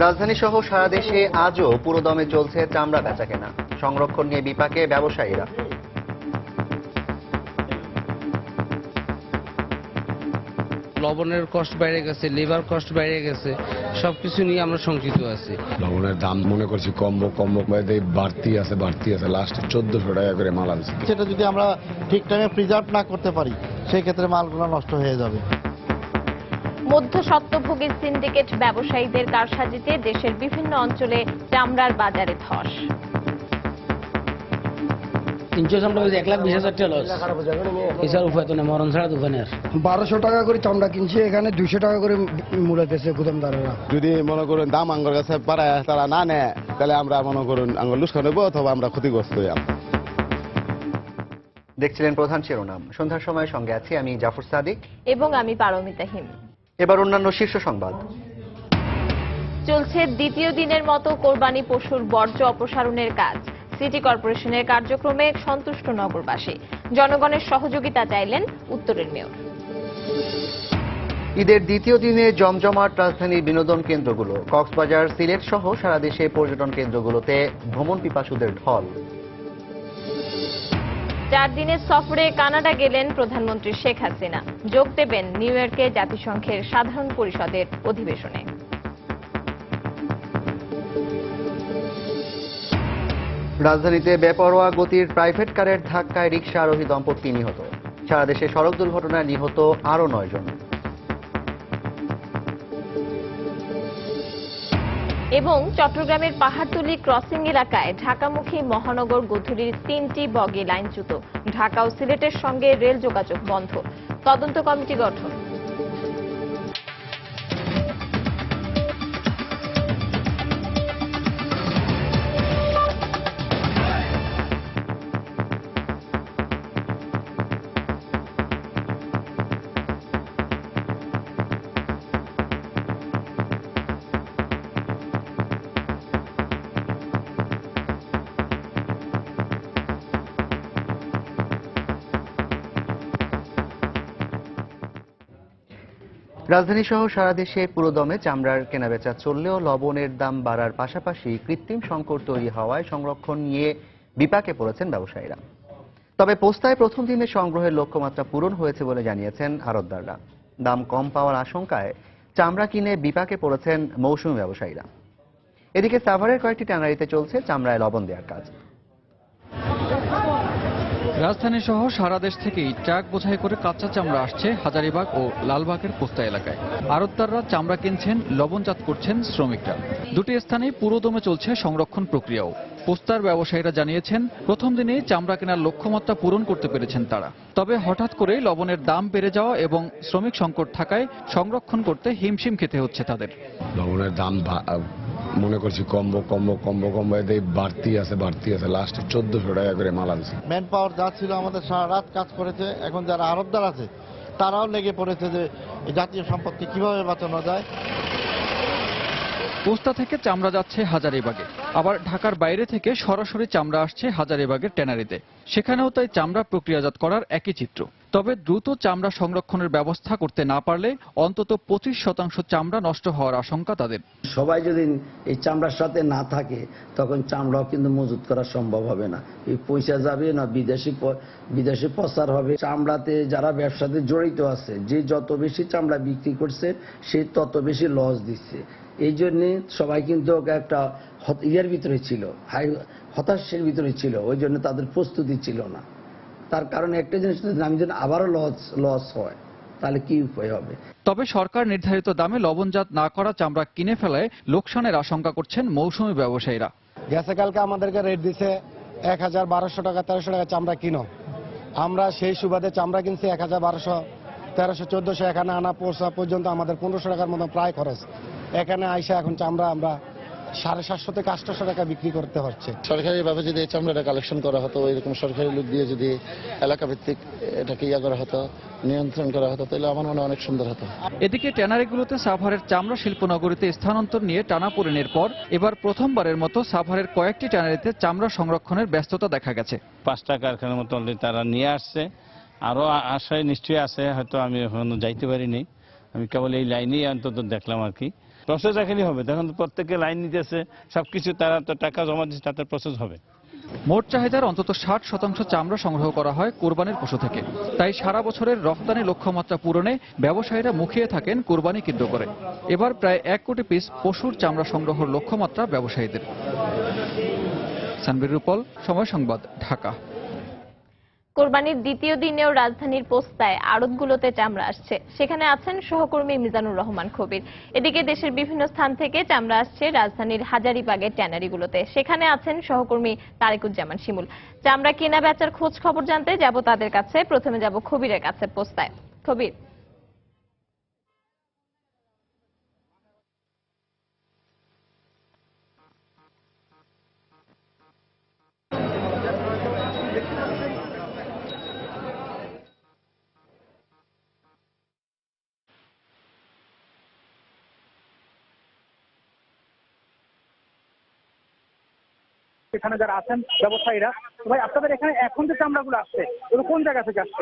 রাজধানী সহ সারা দেশে আজও পুরোদমে চলছে চামড়া বেচাকেনা। সংরক্ষণ নিয়ে বিপাকে ব্যবসায়ীরা। লবণের কষ্ট বেড়ে গেছে, লেবার কষ্ট বেড়ে গেছে, সবকিছু নিয়ে আমরা শঙ্কিত আছি। লবণের দাম মনে করছি কম বাড়তি আছে লাস্টে 1400 টাকা করে মাল আনছে। সেটা যদি আমরা ঠিক টাইমে প্রিজার্ভ না করতে পারি সেই ক্ষেত্রে মালগুলো নষ্ট হয়ে যাবে। মধ্যস্বত্বভোগী সিন্ডিকেট ব্যবসায়ীদের কারসাজিতে দেশের বিভিন্ন অঞ্চলে চামড়ার বাজারে ধস। 300 চামড়া 1,20,000 টাকা লস। এছাড়া উপায় তো নেই, মরণ ছাড়া দোকানে আর 1200 টাকা করে চামড়া কিনছে, এখানে 200 টাকা করে মূলাইতেছে গুদামদারেরা। যদি মনে করুন দাম আঙ্গুর কাছে পারায় তারা না নেয়, তাহলে আমরা মনে করুন আঙ্গুর লুস্কান হইব অথবা আমরা ক্ষতিগ্রস্ত হইব। দেখছিলেন প্রধান শিরোনাম। সন্ধ্যার সময় সঙ্গে আছি আমি জাফর সাদিক এবং আমি পারমিতা হিম। এবার অন্যান্য শীর্ষ সংবাদ। চলছে দ্বিতীয় দিনের মতো কোরবানি পশুর বর্জ্য অপসারণের কাজ। সিটি কর্পোরেশনের কার্যক্রমে সন্তুষ্ট নগরবাসী। জনগণের সহযোগিতা চাইলেন উত্তরের মেয়র। ঈদের দ্বিতীয় দিনে জমজমাট রাজধানীর বিনোদন কেন্দ্রগুলো। কক্সবাজার, সিলেট সহ সারা দেশে পর্যটন কেন্দ্রগুলোতে ভ্রমণ পিপাসুদের ঢল। 4 দিনের সফরে কানাডা গেলেন প্রধানমন্ত্রী শেখ হাসিনা। যোগ দেবেন নিউ ইয়র্কে জাতিসংঘের সাধারণ পরিষদের অধিবেশনে। রাজধানীতে বেপরোয়া গতির প্রাইভেট কারের ধাক্কায় রিকশা আরোহী দম্পতি নিহত। সারা দেশে সড়ক দুর্ঘটনায় নিহত আরও 9 জন। এবং চট্টগ্রামের পাহাড়তলী ক্রসিং এলাকায় ঢাকামুখী মহানগর গোধূলির 3টি বগি লাইনচ্যুত। ঢাকা ও সিলেটের সঙ্গে রেল যোগাযোগ বন্ধ। তদন্ত কমিটি গঠন। রাজধানী সহ সারা দেশে পুরোদমে চামড়ার কেনাবেচা চললেও লবণের দাম বাড়ার পাশাপাশি কৃত্রিম সংকট তৈরি হওয়ায় সংরক্ষণ নিয়ে বিপাকে পড়েছেন ব্যবসায়ীরা। তবে পোস্তায় প্রথম দিনে সংগ্রহের লক্ষ্যমাত্রা পূরণ হয়েছে বলে জানিয়েছেন আড়তদাররা। দাম কম পাওয়ার আশঙ্কায় চামড়া কিনে বিপাকে পড়েছেন মৌসুমী ব্যবসায়ীরা। এদিকে সাভারের কয়েকটি ট্যানারিতে চলছে চামড়ায় লবণ দেওয়ার কাজ। রাজধানী সহ সারা দেশ থেকেই ট্রাক বোঝাই করে কাঁচা চামড়া আসছে হাজারীবাগ ও লালবাগের পোস্তা এলাকায়। আড়তদাররা চামড়া কিনছেন, লবণজাত করছেন শ্রমিকরা। দুটি স্থানেই পুরোদমে চলছে সংরক্ষণ প্রক্রিয়াও। পোস্তার ব্যবসায়ীরা জানিয়েছেন প্রথম দিনেই চামড়া কেনার লক্ষ্যমাত্রা পূরণ করতে পেরেছেন তারা। তবে হঠাৎ করে লবণের দাম বেড়ে যাওয়া এবং শ্রমিক সংকট থাকায় সংরক্ষণ করতে হিমশিম খেতে হচ্ছে তাদের। লবণের দাম মনে করছি কম বাড়তি আছে লাস্টে 1400 টাকা করে মাল আনছে। ম্যান পাওয়ার যা ছিল আমাদের সারা রাত কাজ করেছে। এখন যারা আড়তদার আছে তারাও লেগে পড়েছে যে জাতীয় সম্পদকে কিভাবে বাঁচানো যায়। পোস্তা থেকে চামড়া যাচ্ছে হাজারীবাগে, আবার ঢাকার বাইরে থেকে সরাসরি চামড়া আসছে হাজারীবাগের ট্যানারিতে। সেখানেও তাই চামড়া প্রক্রিয়াজাত করার একই চিত্র। তবে দ্রুত চামড়া সংরক্ষণের ব্যবস্থা করতে না পারলে অন্তত 25% চামড়া নষ্ট হওয়ার আশঙ্কা তাদের। সবাই যদি এই চামড়ার সাথে না থাকে তখন চামড়াও কিন্তু মজুত করা সম্ভব হবে না। এই পয়সা যাবে না বিদেশে প্রচার হবে। চামড়াতে যারা ব্যবসাতে জড়িত আছে, যে যত বেশি চামড়া বিক্রি করছে সে তত বেশি লস দিচ্ছে। এই জন্যে সবাই কিন্তু একটা ইয়ের ভিতরে ছিল, হতাশের ভিতরে ছিল। ওই জন্য তাদের প্রস্তুতি ছিল না। তার কারণে একটা জিনিস, আমি যেন আবারও লস হয় তাহলে কি উপায় হবে। তবে সরকার নির্ধারিত দামে লবণজাত না করা চামড়া কিনে ফেলায় লোকসানের আশঙ্কা করছেন মৌসুমী ব্যবসায়ীরা। গেছে কালকে আমাদেরকে রেট দিছে 1200 টাকা 1300 টাকা চামড়া কিনো। আমরা সেই সুবাদে চামড়া কিনছি 1200, 1300, 1400। এখানে আনা পৌঁছা পর্যন্ত আমাদের 1500 টাকার মতো প্রায় খরচ। এখানে আইসা এখন চামড়া আমরা 750 থেকে 800 টাকা বিক্রি করতে হচ্ছে। সরকারিভাবে যদি এই চামড়াটা কালেকশন করা হতো, এরকম সরকারি লোক দিয়ে যদি এলাকা ভিত্তিক এটাকে করা হতো, নিয়ন্ত্রণ করা হতো, তাহলে আমার মনে অনেক সুন্দর হতো। এদিকে ট্যানারিগুলোতে সাভারের চামড়া শিল্পনগরীতে স্থানান্তর নিয়ে টানাপোড়েনের পর এবার প্রথমবারের মতো সাভারের কয়েকটি ট্যানারিতে চামড়া সংরক্ষণের ব্যস্ততা দেখা গেছে। 5টা কারখানার মতো তারা নিয়ে আসছে, আরো আশায় নিশ্চয়ই আছে, হয়তো আমি এখনো যাইতে পারিনি। আমি কেবল এই লাইনেই অন্তত দেখলাম আর কি। প্রসেস এখনই হবে, দেখুন প্রত্যেকে লাইন নিতেছে, সবকিছু তারা তো টাকা জমা দিচ্ছে, তাতে প্রসেস হবে। মোট চাহিদার অন্তত 60% চামড়া সংগ্রহ করা হয় কোরবানির পশু থেকে। তাই সারা বছরের রপ্তানি লক্ষ্যমাত্রা পূরণে ব্যবসায়ীরা মুখিয়ে থাকেন কোরবানি কেন্দ্র করে। এবার প্রায় 1 কোটি পিস পশুর চামড়া সংগ্রহের লক্ষ্যমাত্রা ব্যবসায়ীদের। সানবীর রূপল, সময় সংবাদ, ঢাকা। কোরবানির দ্বিতীয় দিনেও রাজধানীর পোস্তায় আড়তগুলোতে চামড়া আসছে। সেখানে আছেন সহকর্মী মিজানুর রহমান কবির। এদিকে দেশের বিভিন্ন স্থান থেকে চামড়া আসছে রাজধানীর হাজারীবাগের ট্যানারিগুলোতে। সেখানে আছেন সহকর্মী তারেকুজ্জামান শিমুল। চামড়া কেনা বেচার খোঁজ খবর জানতে যাব তাদের কাছে। প্রথমে যাব কবিরের কাছে পোস্তায়। কবির, এখানে যারা আছেন ব্যবসায়ীরা, ভাই আপনাদের এখানে এখন যে চামড়াগুলো আসছে এগুলো কোন জায়গা থেকে আসছে?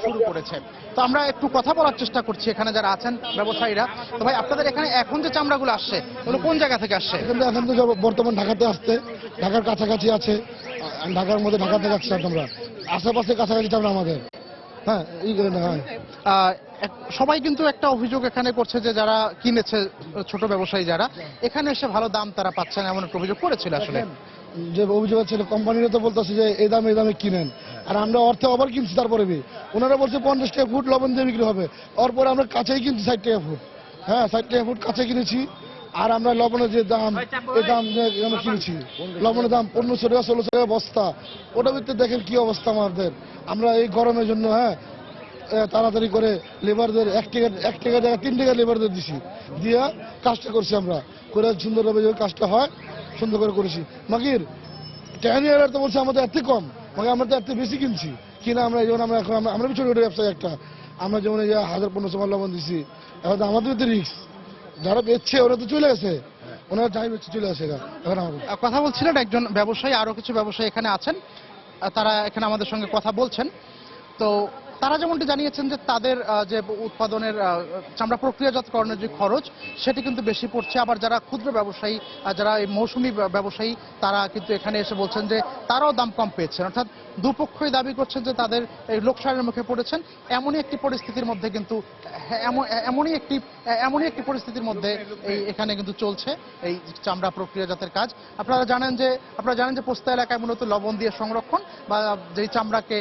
শুরু করেছে, তো আমরা একটু কথা বলার চেষ্টা করছি এখানে যারা আছেন ব্যবসায়ীরা। তো ভাই আপনাদের এখানে এখন যে চামড়াগুলো আসছে এগুলো কোন জায়গা থেকে আসছে? এখন তো বর্তমান ঢাকাতে আসতে, ঢাকার কাছাকাছি আছে, ঢাকার মধ্যে ঢাকা থেকে আসছে আমরা, আশেপাশে কাছাকাছি চামড়া আমাদের। হ্যাঁ, এই হয়। সবাই কিন্তু একটা অভিযোগ এখানে করছে যে যারা কিনেছে, ছোট ব্যবসায়ী যারা, এখানে এসে ভালো দাম তারা পাচ্ছেন, এমন একটা অভিযোগ করেছিল। আসলে যে অভিযোগ ছিল কোম্পানিরা তো বলতেছে যে এই দামে কিনেন, আর আমরা অর্থে আবার কিনছি। তারপরে ওনারা বলছে 50 টাকা ফুট লবণ দিয়ে বিক্রি হবে, ওরপরে আমরা কাছেই কিনছি 60 টাকা ফুট। হ্যাঁ, 60 টাকা ফুট কাছে কিনেছি। আর আমরা লবণের যে দাম, এই দাম আমরা কিনেছি, লবণের দাম 1500 টাকা 1600 টাকা বস্তা। ওটা ভিতরে দেখেন কি অবস্থা আমাদের। আমরা এই গরমের জন্য তাড়াতাড়ি করে লেবারদের 1 টাকা জায়গায় 3 টাকা লেবারদের দিছি, দিয়া কাজটা করছি আমরা, করে সুন্দরভাবে কাজটা হয় সুন্দর করে করেছি। মাগির ট্যানিয়ার তো বলছে আমাদের এত কম, আমরা তো এত বেশি কিনছি কিনা। আমরা যেমন আমরা এখন আমরা ছোট ছোট ব্যবসায়ী একটা, আমরা যেমন 1500 লবণ দিছি, এখন আমাদের তো রিস্ক। যারা বেচছে ওরা তো চলে আসে, ওনারা যাই বেচছে চলে আসে। এখন কথা বলছিলেন একজন ব্যবসায়ী, আরো কিছু ব্যবসায়ী এখানে আছেন, তারা এখানে আমাদের সঙ্গে কথা বলছেন। তো তারা যেমনটি জানিয়েছেন যে তাদের যে উৎপাদনের চামড়া প্রক্রিয়াজাতকরণের যে খরচ সেটি কিন্তু বেশি পড়ছে। আবার যারা ক্ষুদ্র ব্যবসায়ী, যারা এই মৌসুমী ব্যবসায়ী, তারা কিন্তু এখানে এসে বলছেন যে তারাও দাম কম পেয়েছেন। অর্থাৎ দুপক্ষই দাবি করছেন যে তাদের এই লোকসানের মুখে পড়েছেন। এমনই একটি পরিস্থিতির মধ্যে কিন্তু এমনই একটি পরিস্থিতির মধ্যে এখানে কিন্তু চলছে এই চামড়া প্রক্রিয়াজাতের কাজ। আপনারা জানেন যে পোস্তা এলাকায় মূলত লবণ দিয়ে সংরক্ষণ বা যেই চামড়াকে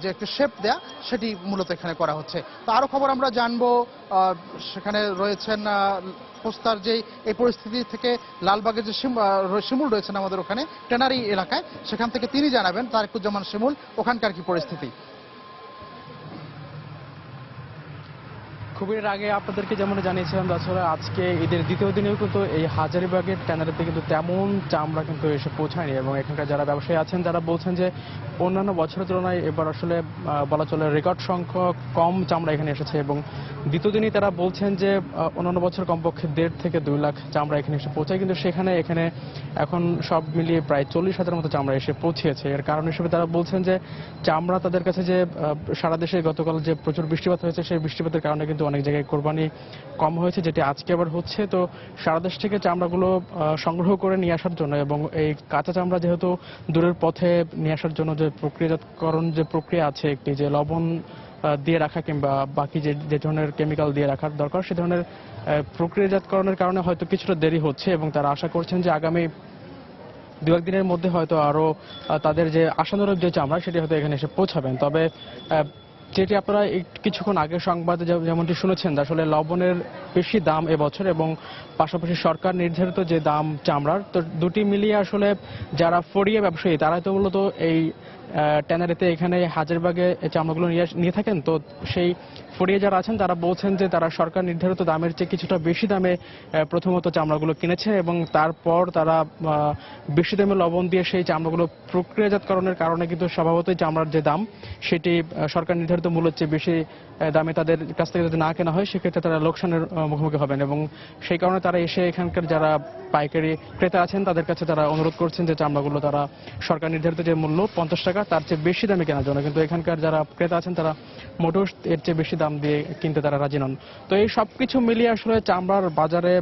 যে একটু শেপ দেয়া, সেটি মূলত এখানে করা হচ্ছে। তো আরো খবর আমরা জানবো, সেখানে রয়েছেন পোস্তার যে এই পরিস্থিতি থেকে লালবাগের যে শিমুল রয়েছেন আমাদের ওখানে ট্যানারি এলাকায়, সেখান থেকে তিনি জানাবেন, তারেকুজ্জামান শিমুল, ওখানকার কি পরিস্থিতি। খুবই আগে আপনাদেরকে যেমন জানিয়েছিলাম, আসলে আজকে ঈদের দ্বিতীয় দিনেও কিন্তু এই হাজারীবাগের ট্যানারিতে কিন্তু তেমন চামড়া কিন্তু এসে পৌঁছায়নি। এবং এখানকার যারা ব্যবসায়ী আছেন যারা বলছেন যে অন্যান্য বছরের তুলনায় এবার আসলে বলা চলে রেকর্ড সংখ্যক কম চামড়া এখানে এসেছে। এবং দ্বিতীয় দিনই তারা বলছেন যে অন্যান্য বছর কমপক্ষে 1.5 থেকে 2 লাখ চামড়া এখানে এসে পৌঁছায়, কিন্তু এখানে এখন সব মিলিয়ে প্রায় 40,000 মতো চামড়া এসে পৌঁছেছে। এর কারণ হিসেবে তারা বলছেন যে চামড়া তাদের কাছে যে সারা দেশে গতকাল যে প্রচুর বৃষ্টিপাত হয়েছে, সেই বৃষ্টিপাতের কারণে কিন্তু অনেক জায়গায় কোরবানি কম হয়েছে, যেটি আজকে আবার হচ্ছে। তো সারা দেশ থেকে চামড়াগুলো সংগ্রহ করে নিয়ে আসার জন্য এবং এই কাঁচা চামড়া যেহেতু দূরের পথে নিয়ে আসার জন্য যে প্রক্রিয়াজাতকরণ যে প্রক্রিয়া আছে, একটি যে লবণ দিয়ে রাখা কিংবা বাকি যে ধরনের কেমিক্যাল দিয়ে রাখার দরকার, সে ধরনের প্রক্রিয়াজাতকরণের কারণে হয়তো কিছুটা দেরি হচ্ছে। এবং তারা আশা করছেন যে আগামী 2-1 দিনের মধ্যে হয়তো আরো তাদের যে আশানুরূপ যে চামড়া সেটি হয়তো এখানে এসে পৌঁছাবেন। তবে যেটি আপনারা কিছুক্ষণ আগে সংবাদে যেমনটি শুনেছেন, আসলে লবণের বেশি দাম এবছর এবং পাশাপাশি সরকার নির্ধারিত যে দাম চামড়ার, তো দুটি মিলিয়ে আসলে যারা ফড়িয়া ব্যবসায়ী তারাই তো মূলত এই ট্যানারিতে এখানে হাজারীবাগে চামড়াগুলো নিয়ে থাকেন। তো সেই ফড়িয়ে যারা আছেন তারা বলছেন যে তারা সরকার নির্ধারিত দামের চেয়ে কিছুটা বেশি দামে প্রথমত চামড়াগুলো কিনেছে এবং তারপর তারা বেশি দামে লবণ দিয়ে সেই চামড়াগুলো প্রক্রিয়াজাতকরণের কারণে কিন্তু স্বভাবতই চামড়ার যে দাম সেটি সরকার নির্ধারিত মূল্যের চেয়ে বেশি দামে তাদের কাছ থেকে যদি না কেনা হয়, সেক্ষেত্রে তারা লোকসানের মুখোমুখি হবেন। এবং সেই কারণে তারা এসে এখানকার যারা পাইকারি ক্রেতা আছেন তাদের কাছে তারা অনুরোধ করছেন যে চামড়াগুলো তারা সরকার নির্ধারিত যে মূল্য 50 টাকা টাকা তার চেয়ে বেশি দামে কেনার জন্য, কিন্তু এখানকার যারা ক্রেতা আছেন তারা মোটেও এর চেয়ে বেশি দাম দিয়ে কিনতে তারা রাজি নন। তো এই সবকিছু মিলিয়ে আসলে চামড়ার বাজারে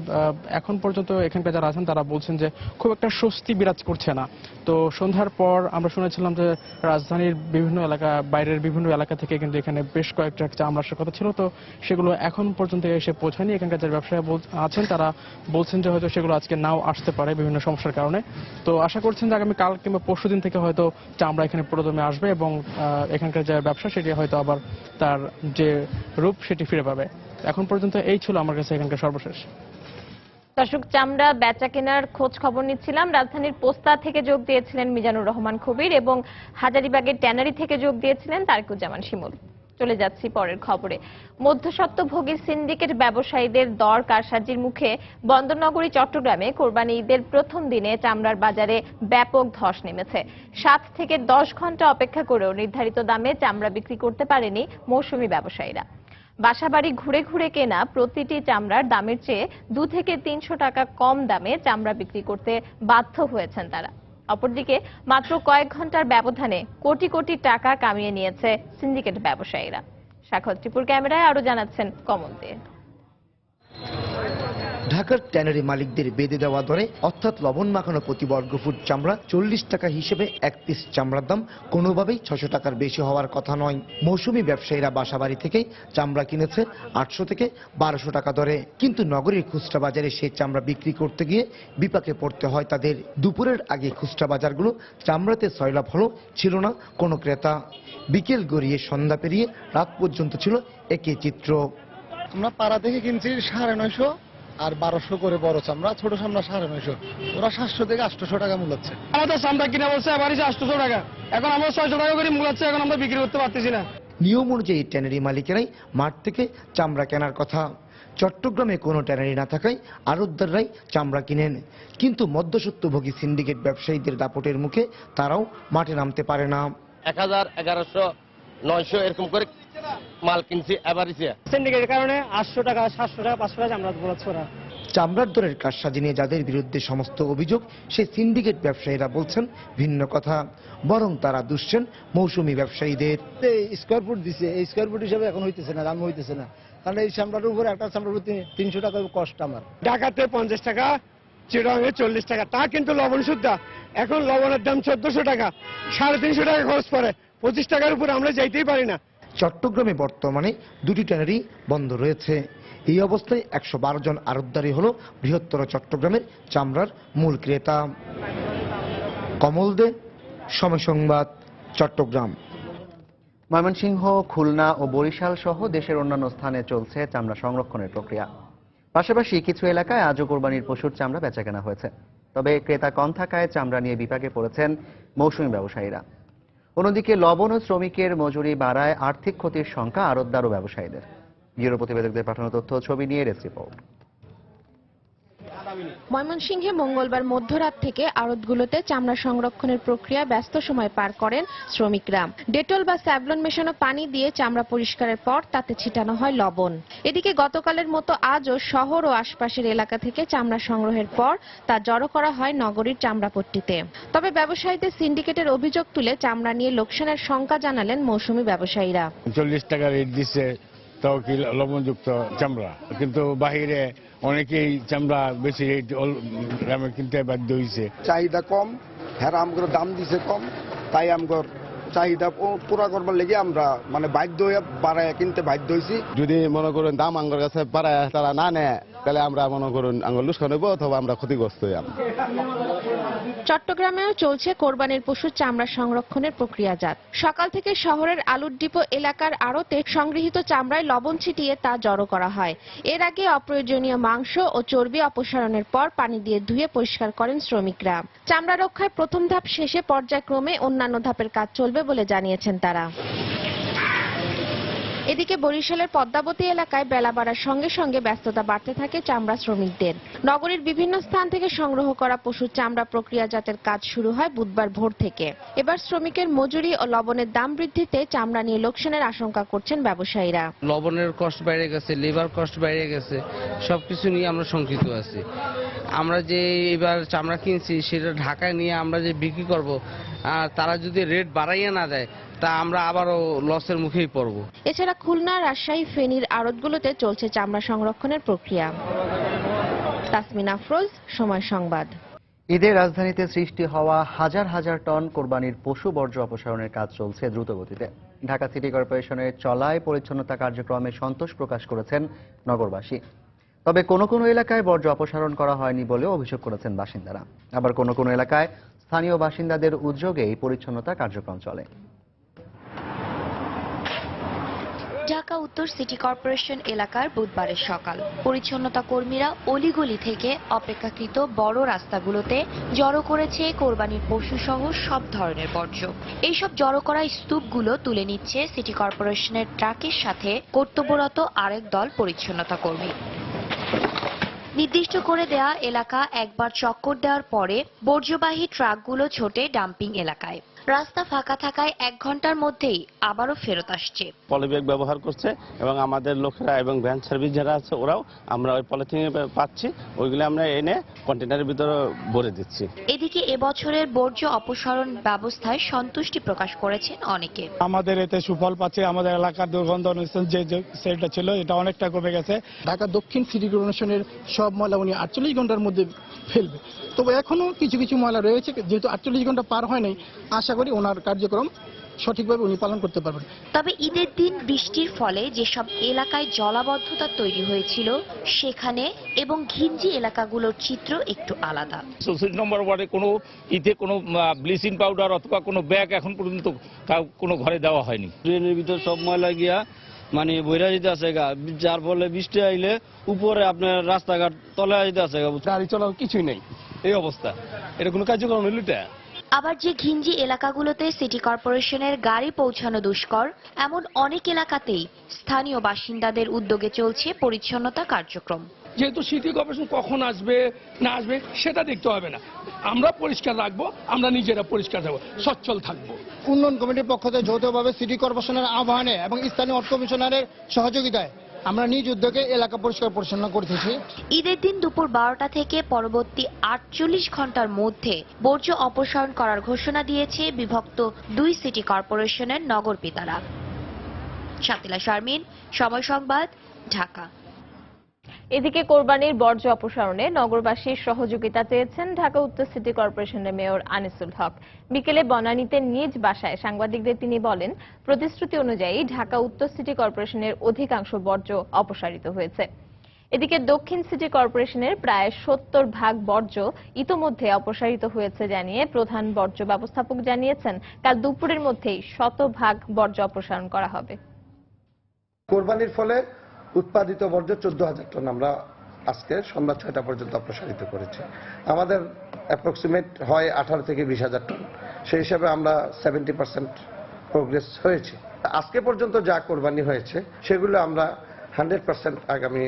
এখন পর্যন্ত এখানকার যারা আছেন তারা বলছেন যে খুব একটা স্বস্তি বিরাজ করছে না। তো সন্ধ্যার পর আমরা শুনেছিলাম যে রাজধানীর বিভিন্ন এলাকা, বাইরের বিভিন্ন এলাকা থেকে কিন্তু এখানে বেশ কয়েকটা চামড়া আসার কথা ছিল, তো সেগুলো এখন পর্যন্ত এসে পৌঁছায়নি। এখানকার যারা ব্যবসায়ী আছেন তারা বলছেন যে হয়তো সেগুলো আজকে নাও আসতে পারে বিভিন্ন সমস্যার কারণে। তো আশা করছেন যে আগামী কাল কিংবা পরশুদিন থেকে হয়তো চামড়া এখানে পুরোদমে আসবে এবং এখানকার যে ব্যবসা সেটি হয়তো আবার তার যে রূপ সেটি ফিরে পাবে। এখন পর্যন্ত এই ছিল আমার কাছে এখানকার সর্বশেষ। দর্শক, চামড়া বেচা কেনার খোঁজ খবর নিচ্ছিলাম। রাজধানীর পোস্তা থেকে যোগ দিয়েছিলেন মিজানুর রহমান কবির এবং হাজারীবাগের ট্যানারি থেকে যোগ দিয়েছিলেন তারেকুজ্জামান শিমুল। চলে যাচ্ছি পরের খবরে। মধ্যস্বত্বভোগী সিন্ডিকেট ব্যবসায়ীদের দর কারসাজির মুখে বন্দরনগরী চট্টগ্রামে কোরবানি ঈদের প্রথম দিনে চামড়ার বাজারে ব্যাপক ধস নেমেছে। 7 থেকে 10 ঘন্টা অপেক্ষা করেও নির্ধারিত দামে চামড়া বিক্রি করতে পারেনি মৌসুমী ব্যবসায়ীরা। বাসাবাড়ি ঘুরে ঘুরে কেনা প্রতিটি চামড়ার দামের চেয়ে 2 থেকে 300 টাকা কম দামে চামড়া বিক্রি করতে বাধ্য হয়েছেন তারা। অপরদিকে মাত্র কয়েক ঘন্টার ব্যবধানে কোটি কোটি টাকা কামিয়ে নিয়েছে সিন্ডিকেট ব্যবসায়ীরা। সাক্ষাৎ ত্রিপুর ক্যামেরায় আরো জানাচ্ছেন কমল দে। ঢাকার ট্যানারি মালিকদের বেঁধে দেওয়া দরে অর্থাৎ লবণ মাখানো প্রতি বর্গফুট চামড়া 40 টাকা হিসেবে এক পিস চামড়ার দাম কোনোভাবেই 600 টাকার বেশি হওয়ার কথা নয়। মৌসুমী ব্যবসায়ীরা বাসাবাড়ি থেকে চামড়া কিনেছে 800 থেকে 1200 টাকা দরে, কিন্তু নগরীর খুচরা বাজারে সেই চামড়া বিক্রি করতে গিয়ে বিপাকে পড়তে হয় তাদের। দুপুরের আগে খুচরা বাজারগুলো চামড়াতে সয়লাভ হলো, ছিল না কোনো ক্রেতা। বিকেল গড়িয়ে সন্ধ্যা পেরিয়ে রাত পর্যন্ত ছিল একই চিত্র। আমরা পাড়া থেকে কিনছি 950 আর 1200 করে বড় চামড়া, ছোট চামড়া 950। ওরা 700 থেকে 800 টাকা মূলাচ্ছে। আমাদের চামড়া কিনা বলছে এবারই 800 টাকা, এখন আমরা 600 টাকা করে মূলাচ্ছে, এখন আমরা বিক্রি করতে পারতেছি না। নিয়ম অনুযায়ী ট্যানারি মালিকেরাই মাঠ থেকে চামড়া কেনার কথা। চট্টগ্রামে কোনো ট্যানারি না থাকায় আড়তদাররাই চামড়া কিনেন, কিন্তু মধ্যস্বত্বভোগী সিন্ডিকেট ব্যবসায়ীদের দাপটের মুখে তারাও মাঠে নামতে পারে না। 1000, 1100, 900 এরকম করে মাল কিনছি এবারিছে। সিন্ডিকেটের কারণে 800 টাকা, 700 টাকা, 500 টাকা চামড়া বলাচ্ছে ওরা। চামড়ার দরের কারসাজি নিয়ে যাদের বিরুদ্ধে সমস্ত অভিযোগ, সেই সিন্ডিকেট ব্যবসায়ীরা বলছেন ভিন্ন কথা। বরং তারা দুষছেন মৌসুমী ব্যবসায়ীদের। স্কোয়ার ফুট দিছে, এই স্কোয়ার ফুট হিসাবে এখন হইতেছে না, দাম হইতেছে না, কারণ এই চামড়ার উপর একটা চামড়ার উপর 300 টাকা কষ্ট আমার। ঢাকাতে 50 টাকা, চিটাগাংয়ে 40 টাকা, তা কিন্তু লবণ সুদ্ধা। এখন লবণের দাম 1400 টাকা, 350 টাকা খরচ পড়ে, 25 টাকার উপরে আমরা যাইতেই পারি না। চট্টগ্রামে বর্তমানে 2টি ট্যানারি বন্ধ রয়েছে। এই অবস্থায় 112 জন আড়তদারি হল বৃহত্তর চট্টগ্রামের চামড়ার মূল ক্রেতা। কমল দে, সময় সংবাদ, চট্টগ্রাম। ময়মনসিংহ, খুলনা ও বরিশাল সহ দেশের অন্যান্য স্থানে চলছে চামড়া সংরক্ষণের প্রক্রিয়া। পাশাপাশি কিছু এলাকায় আজও কোরবানির পশুর চামড়া বেচাকেনা হয়েছে। তবে ক্রেতা কম থাকায় চামড়া নিয়ে বিপাকে পড়েছেন মৌসুমী ব্যবসায়ীরা। অন্যদিকে লবণ ও শ্রমিকের মজুরি বাড়ায় আর্থিক ক্ষতির শঙ্কা আড়তদার ও ব্যবসায়ীদের। ব্যুরো প্রতিবেদকদের পাঠানো তথ্য ছবি নিয়ে ডেস্ক রিপোর্ট। ময়মনসিংহে মঙ্গলবার মধ্যরাত থেকে আড়তগুলোতে চামড়া সংরক্ষণের প্রক্রিয়া ব্যস্ত সময় পার করেন শ্রমিকরা। ডেটল বা স্যাভলন মেশানো পানি দিয়ে চামড়া পরিষ্কারের পর তাতে ছিটানো হয় লবণ। এদিকে গতকালের মতো আজও শহর ও আশপাশের এলাকা থেকে চামড়া সংগ্রহের পর তা জড়ো করা হয় নগরীর চামড়াপট্টিতে। তবে ব্যবসায়ীদের সিন্ডিকেটের অভিযোগ তুলে চামড়া নিয়ে লোকসানের শঙ্কা জানালেন মৌসুমী ব্যবসায়ীরা। 40 টাকা রেট দিচ্ছে, তাও কি লবণযুক্ত চামড়া, কিন্তু বাহিরে অনেকেই চামড়া বেশি রেট দামে কিনতে বাধ্য হয়েছে। চাহিদা কম, হ্যাঁ আমগর দাম দিছে কম, তাই আমগর চাহিদা পুরা করবার লেগে আমরা মানে বাধ্য হয়ে বাড়ায় কিনতে বাধ্য হয়েছি। যদি মনে করুন দাম আঙ্গর কাছে পাড়ায় তারা না নেয়, তাহলে আমরা মনে করুন আঙ্গুর লুস্কা নেবো অথবা আমরা ক্ষতিগ্রস্ত হই। চট্টগ্রামেও চলছে কোরবানির পশুর চামড়া সংরক্ষণের প্রক্রিয়াজাত। সকাল থেকে শহরের আলুর ডিপো এলাকার আড়তে সংগৃহীত চামড়ায় লবণ ছিটিয়ে তা জড়ো করা হয়। এর আগে অপ্রয়োজনীয় মাংস ও চর্বি অপসারণের পর পানি দিয়ে ধুয়ে পরিষ্কার করেন শ্রমিকরা। চামড়া রক্ষায় প্রথম ধাপ শেষে পর্যায়ক্রমে অন্যান্য ধাপের কাজ চলবে বলে জানিয়েছেন তারা। এদিকে বরিশালের পদ্মাবতী এলাকায় বেলা বাড়ার সঙ্গে সঙ্গে ব্যস্ততা বাড়তে থাকে চামড়া শ্রমিকদের। নগরীর বিভিন্ন স্থান থেকে সংগ্রহ করা পশুর চামড়া প্রক্রিয়াজাতের কাজ শুরু হয় বুধবার ভোর থেকে। এবার শ্রমিকের মজুরি ও লবণের দাম বৃদ্ধিতে চামড়া নিয়ে লোকসানের আশঙ্কা করছেন ব্যবসায়ীরা। লবণের কষ্ট বেড়ে গেছে, লেবার কষ্ট বেড়ে গেছে, সবকিছু নিয়ে আমরা শঙ্কিত আছি। আমরা যে এবার চামড়া কিনছি সেটা ঢাকায় নিয়ে আমরা যে বিক্রি করব, তারা যদি রেট বাড়াইয়া না দেয় তা আমরা আবারও লসের মুখেই পড়ব। এছাড়া খুলনা, রাজশাহী, ফেনীর আড়তগুলোতে চলছে চামড়া সংরক্ষণের প্রক্রিয়া। তাসমিন আফরোজ, সময় সংবাদ। ঈদে রাজধানীতে সৃষ্টি হওয়া হাজার হাজার টন কোরবানির পশু বর্জ্য অপসারণের কাজ চলছে দ্রুত গতিতে। ঢাকা সিটি কর্পোরেশনের চলায় পরিচ্ছন্নতা কার্যক্রমে সন্তোষ প্রকাশ করেছেন নগরবাসী। তবে কোনো কোনো এলাকায় বর্জ্য অপসারণ করা হয়নি বলেও অভিযোগ করেছেন বাসিন্দারা। আবার কোনো কোনো এলাকায় স্থানীয় বাসিন্দাদের উদ্যোগেই পরিচ্ছন্নতা কার্যক্রম চলে। ঢাকা উত্তর সিটি কর্পোরেশন এলাকার বুধবারের সকাল, পরিচ্ছন্নতা কর্মীরা অলিগলি থেকে অপেক্ষাকৃত বড় রাস্তাগুলোতে জড়ো করেছে কোরবানির পশু সহ সব ধরনের বর্জ্য। এইসব জড়ো করা স্তূপগুলো তুলে নিচ্ছে সিটি কর্পোরেশনের ট্রাকের সাথে কর্তব্যরত আরেক দল পরিচ্ছন্নতা কর্মী। নির্দিষ্ট করে দেয়া এলাকা একবার চক্কর দেওয়ার পরে বর্জ্যবাহী ট্রাকগুলো ছোটে ডাম্পিং এলাকায়। রাস্তা ফাঁকা থাকায় 1 ঘন্টার মধ্যেই আবারও ফেরত আসছে। পলিব্যাগ ব্যবহার করছে এবং আমাদের লোকেরা এবং ভ্যান সার্ভিস যারা আছে ওরাও আমরা ওই পলিথিন পাচ্ছি, ওইগুলো আমরা এনে কন্টেনারের ভিতরে ভরে দিচ্ছি। এদিকে এবছরের বর্জ্য অপসারণ ব্যবস্থায় সন্তুষ্টি প্রকাশ করেছেন অনেকে। আমাদের এতে সুফল পাচ্ছে। আমাদের এলাকার দুর্গন্ধ অনুষ্ঠান যে সেটা ছিল এটা অনেকটা কমে গেছে। ঢাকা দক্ষিণ সিটি কর্পোরেশনের সব ময়লা উনি 48 ঘন্টার মধ্যে ফেলবে। তবে এখনো কিছু কিছু ময়লা রয়েছে, যেহেতু 48 ঘন্টা পার হয় নাই, আশা করি ওনার কার্যক্রম সঠিকভাবে উনি পালন করতে পারবেন। তবে ঈদের দিন বৃষ্টির ফলে যেসব এলাকায় জলাবদ্ধতা তৈরি হয়েছিল সেখানে এবং ঘিঞ্জি এলাকাগুলোর চিত্র একটু আলাদা। 64 নম্বর ওয়ার্ডে কোনো ঈদে কোনো ব্লিচিং পাউডার অথবা কোনো ব্যাগ এখন পর্যন্ত কোনো ঘরে দেওয়া হয়নি। ড্রেনের ভিতর সব ময়লা গিয়া মানে বইরা যেতে আছে গা, যার ফলে বৃষ্টি আইলে উপরে আপনার রাস্তাঘাট তলে যেতে আছে গা, গাড়ি চলার কিছুই নেই এই অবস্থা। এটা কোনো কার্যক্রম হইল এটা? আবার যে ঘিঞ্জি এলাকাগুলোতে সিটি কর্পোরেশনের গাড়ি পৌঁছানো দুষ্কর, এমন অনেক এলাকাতেই স্থানীয় বাসিন্দাদের উদ্যোগে চলছে পরিচ্ছন্নতা কার্যক্রম। যেহেতু সিটি কর্পোরেশন কখন আসবে না আসবে সেটা দেখতে হবে না, আমরা পরিষ্কার রাখবো, আমরা নিজেরা পরিষ্কার থাকবো, সচ্ছল থাকবো। উন্নয়ন কমিটির পক্ষ থেকে যৌথভাবে সিটি কর্পোরেশনের আহ্বানে এবং স্থানীয় অর্থ কমিশনারের সহযোগিতায় আমরা নিজ উদ্যোগে এলাকা পরিষ্কার পরিচ্ছন্ন করতেছি। ঈদের দিন দুপুর 12টা থেকে পরবর্তী 48 ঘন্টার মধ্যে বর্জ্য অপসারণ করার ঘোষণা দিয়েছে বিভক্ত 2 সিটি কর্পোরেশনের নগর পিতারা। শাতিলা শারমিন, সময় সংবাদ, ঢাকা। এদিকে কোরবানির বর্জ্য অপসারণে নগরবাসীর সহযোগিতা চেয়েছেন ঢাকা উত্তর সিটি কর্পোরেশনের মেয়র আনিসুল হক। বিকেলে বনানীতে নিজ বাসায় সাংবাদিকদের তিনি বলেন, প্রতিশ্রুতি অনুযায়ী ঢাকা উত্তর সিটি কর্পোরেশনের অধিকাংশ বর্জ্য অপসারিত হয়েছে। এদিকে দক্ষিণ সিটি কর্পোরেশনের প্রায় 70% বর্জ্য ইতোমধ্যে অপসারিত হয়েছে জানিয়ে প্রধান বর্জ্য ব্যবস্থাপক জানিয়েছেন, কাল দুপুরের মধ্যেই 100% বর্জ্য অপসারণ করা হবে। কোরবানির ফলে উৎপাদিত বর্জ্য 14,000 টন আমরা আজকে সন্ধ্যা 6টা পর্যন্ত অপসারিত করেছি। আমাদের অ্যাপ্রক্সিমেট হয় 18 থেকে 20,000 টন, সেই হিসাবে আমরা 70% প্রোগ্রেস হয়েছে। আজকে পর্যন্ত যা কোরবানি হয়েছে সেগুলো আমরা 100% আগামী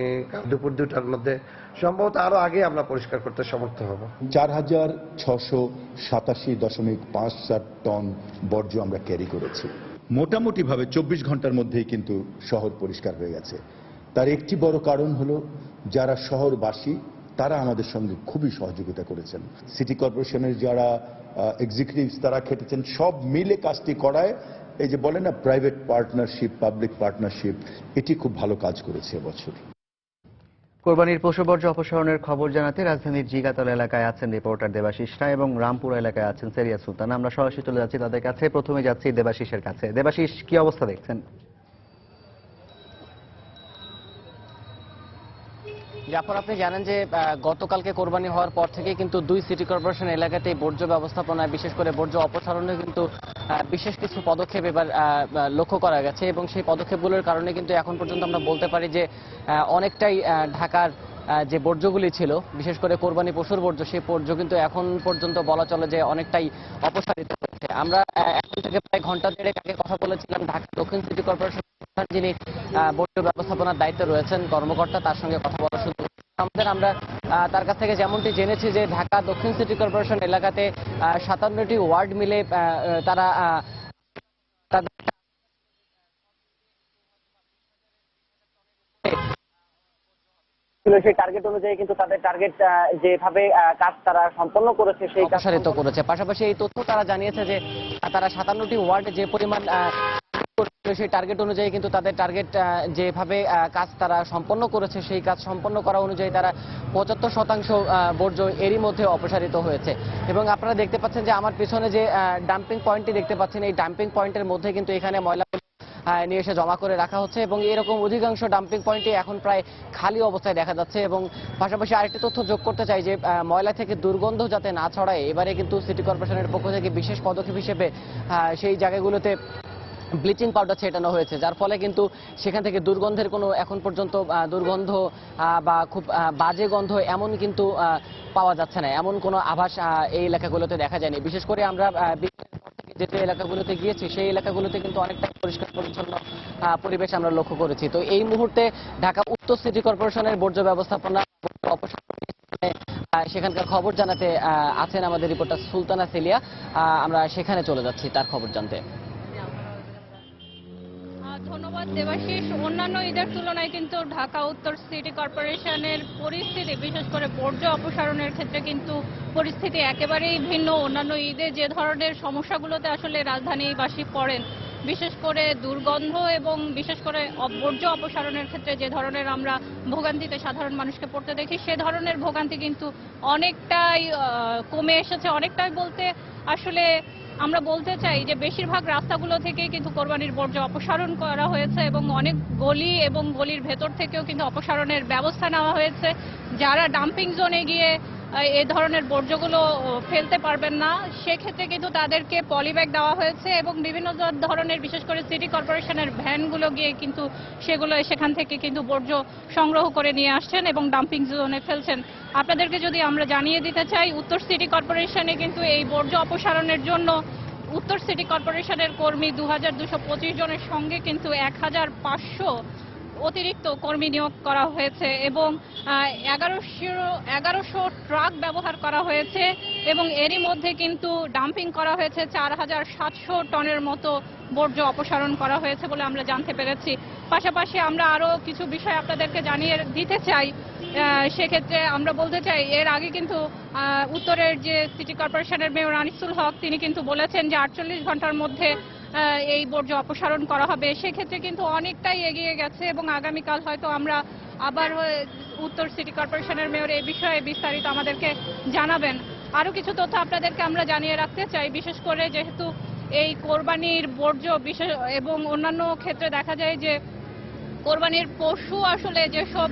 দুপুর 2টার মধ্যে, সম্ভবত আরো আগে আমরা পরিষ্কার করতে সমর্থ হব। 4,687.57 টন বর্জ্য আমরা ক্যারি করেছি। মোটামুটিভাবে 24 ঘন্টার মধ্যেই কিন্তু শহর পরিষ্কার হয়ে গেছে। তার একটি বড় কারণ হলো যারা শহরবাসী তারা আমাদের সঙ্গে খুবই সহযোগিতা করেছেন। সিটি কর্পোরেশনের যারা এক্সিকিউটিভস তারা খেটেছেন, সব মিলে কাজটি করায় এই যে বলে না প্রাইভেট পার্টনারশিপ, পাবলিক পার্টনারশিপ, এটি খুব ভালো কাজ করেছে এবছর। কোরবানির পশু বর্জ্য অপসারণের খবর জানাতে রাজধানীর জিগাতলা এলাকায় আছেন রিপোর্টার দেবাশিস রায় এবং রামপুর এলাকায় আছেন সেরিয়া সুলতান। আমরা সরাসরি চলে যাচ্ছি তাদের কাছে। প্রথমে যাচ্ছি দেবাশিসের কাছে। দেবাশিস, কি অবস্থা দেখছেন? জাফর, আপনি জানেন যে গতকালকে কোরবানি হওয়ার পর থেকে কিন্তু 2 সিটি কর্পোরেশন এলাকাতে বর্জ্য ব্যবস্থাপনায়, বিশেষ করে বর্জ্য অপসারণে কিন্তু বিশেষ কিছু পদক্ষেপ এবার লক্ষ্য করা গেছে এবং সেই পদক্ষেপগুলোর কারণে কিন্তু এখন পর্যন্ত আমরা বলতে পারি যে অনেকটাই ঢাকার যে বর্জ্যগুলি ছিল, বিশেষ করে কোরবানি পশুর বর্জ্য, সেই বর্জ্য কিন্তু এখন পর্যন্ত বলা চলে যে অনেকটাই অপসারিত হয়েছে। আমরা এখন থেকে প্রায় ঘন্টা দেড়েক আগে কথা বলেছিলাম ঢাকা দক্ষিণ সিটি কর্পোরেশন যিনি বর্জ্য ব্যবস্থাপনার দায়িত্বে রয়েছেন কর্মকর্তা, তার সঙ্গে কথা বলার সুযোগ আমরা তার কাছ থেকে যেমনটি জেনেছি যে ঢাকা দক্ষিণ সিটি কর্পোরেশন এলাকাতে 57টি ওয়ার্ড মিলে তারা সেই টার্গেট অনুযায়ী কিন্তু তাদের টার্গেট যেভাবে কাজ তারা সম্পন্ন করেছে সেই অপসারিত করেছে। পাশাপাশি এই তথ্য তারা জানিয়েছে যে তারা 57টি ওয়ার্ডে যে পরিমাণ সেই টার্গেট অনুযায়ী কিন্তু তাদের টার্গেট যেভাবে কাজ তারা সম্পন্ন করেছে সেই কাজ সম্পন্ন করা অনুযায়ী তারা 75% বর্জ্য এরই মধ্যে অপসারিত হয়েছে। এবং আপনারা দেখতে পাচ্ছেন যে আমার পেছনে যে ডাম্পিং পয়েন্টটি দেখতে পাচ্ছেন, এই ডাম্পিং পয়েন্টের মধ্যে কিন্তু এখানে ময়লা নিয়ে এসে জমা করে রাখা হচ্ছে এবং এরকম অধিকাংশ ডাম্পিং পয়েন্টে এখন প্রায় খালি অবস্থায় দেখা যাচ্ছে। এবং পাশাপাশি আরেকটি তথ্য যোগ করতে চাই যে ময়লা থেকে দুর্গন্ধ যাতে না ছড়ায়, এবারে কিন্তু সিটি কর্পোরেশনের পক্ষ থেকে বিশেষ পদক্ষেপ হিসেবে সেই জায়গাগুলোতে ব্লিচিং পাউডার ছেটানো হয়েছে, যার ফলে কিন্তু সেখান থেকে দুর্গন্ধের কোনো এখন পর্যন্ত দুর্গন্ধ বা খুব বাজে গন্ধ এমন কিন্তু পাওয়া যাচ্ছে না, এমন কোনো আভাস এই এলাকাগুলোতে দেখা যায়নি। বিশেষ করে আমরা যে এলাকাগুলোতে গিয়েছি সেই এলাকাগুলোতে কিন্তু অনেকটা পরিষ্কার পরিচ্ছন্ন পরিবেশ আমরা লক্ষ্য করেছি। তো এই মুহূর্তে ঢাকা উত্তর সিটি কর্পোরেশনের বর্জ্য ব্যবস্থাপনা সেখানকার খবর জানাতে আছেন আমাদের রিপোর্টার সুলতানা সেলিয়া। আমরা সেখানে চলে যাচ্ছি তার খবর জানতে। ধন্যবাদ দেবাশিস। অন্যান্য ঈদের তুলনায় কিন্তু ঢাকা উত্তর সিটি কর্পোরেশনের পরিস্থিতি, বিশেষ করে বর্জ্য অপসারণের ক্ষেত্রে কিন্তু পরিস্থিতি একেবারেই ভিন্ন। অন্যান্য ঈদে যে ধরনের সমস্যাগুলোতে আসলে রাজধানীবাসী পড়েন, বিশেষ করে দুর্গন্ধ এবং বিশেষ করে বর্জ্য অপসারণের ক্ষেত্রে যে ধরনের আমরা ভোগান্তিতে সাধারণ মানুষকে পড়তে দেখি, সে ধরনের ভোগান্তি কিন্তু অনেকটাই কমে এসেছে। অনেকটাই বলতে আসলে আমরা বলতে চাই যে বেশিরভাগ রাস্তাগুলো থেকে কিন্তু কোরবানির বর্জ্য অপসারণ করা হয়েছে এবং অনেক গলি এবং গলির ভেতর থেকেও কিন্তু অপসারণের ব্যবস্থা নেওয়া হয়েছে। যারা ডাম্পিং জোনে গিয়ে এই ধরনের বর্জ্যগুলো ফেলতে পারবেন না, সেক্ষেত্রে কিন্তু তাদেরকে পলিব্যাগ দেওয়া হয়েছে এবং বিভিন্ন ধরনের বিশেষ করে সিটি কর্পোরেশনের ভ্যানগুলো গিয়ে কিন্তু সেগুলো সেখান থেকে কিন্তু বর্জ্য সংগ্রহ করে নিয়ে আসছেন এবং ডাম্পিং জোনে ফেলছেন। আপনাদেরকে যদি আমরা জানিয়ে দিতে চাই, উত্তর সিটি কর্পোরেশনে কিন্তু এই বর্জ্য অপসারণের জন্য উত্তর সিটি কর্পোরেশনের কর্মী 2225 জনের সঙ্গে কিন্তু 1500 অতিরিক্ত কর্মী নিয়োগ করা হয়েছে এবং 1100 ট্রাক ব্যবহার করা হয়েছে এবং এরই মধ্যে কিন্তু ডাম্পিং করা হয়েছে 4700 টনের মতো বর্জ্য অপসারণ করা হয়েছে বলে আমরা জানতে পেরেছি। পাশাপাশি আমরা আরো কিছু বিষয় আপনাদেরকে জানিয়ে দিতে চাই। সেক্ষেত্রে আমরা বলতে চাই, এর আগে কিন্তু উত্তরের যে সিটি কর্পোরেশনের মেয়র আনিসুল হক তিনি কিন্তু বলেছেন যে 48 ঘন্টার মধ্যে এই বর্জ্য অপসারণ করা হবে। সেক্ষেত্রে কিন্তু অনেকটাই এগিয়ে গেছে এবং আগামীকাল হয়তো আমরা আবার উত্তর সিটি কর্পোরেশনের মেয়র এই বিষয়ে বিস্তারিত আমাদেরকে জানাবেন। আরো কিছু তথ্য আপনাদেরকে আমরা জানিয়ে রাখতে চাই, বিশেষ করে যেহেতু এই কোরবানির বর্জ্য বিশেষ এবং অন্যান্য ক্ষেত্রে দেখা যায় যে কোরবানির পশু আসলে যেসব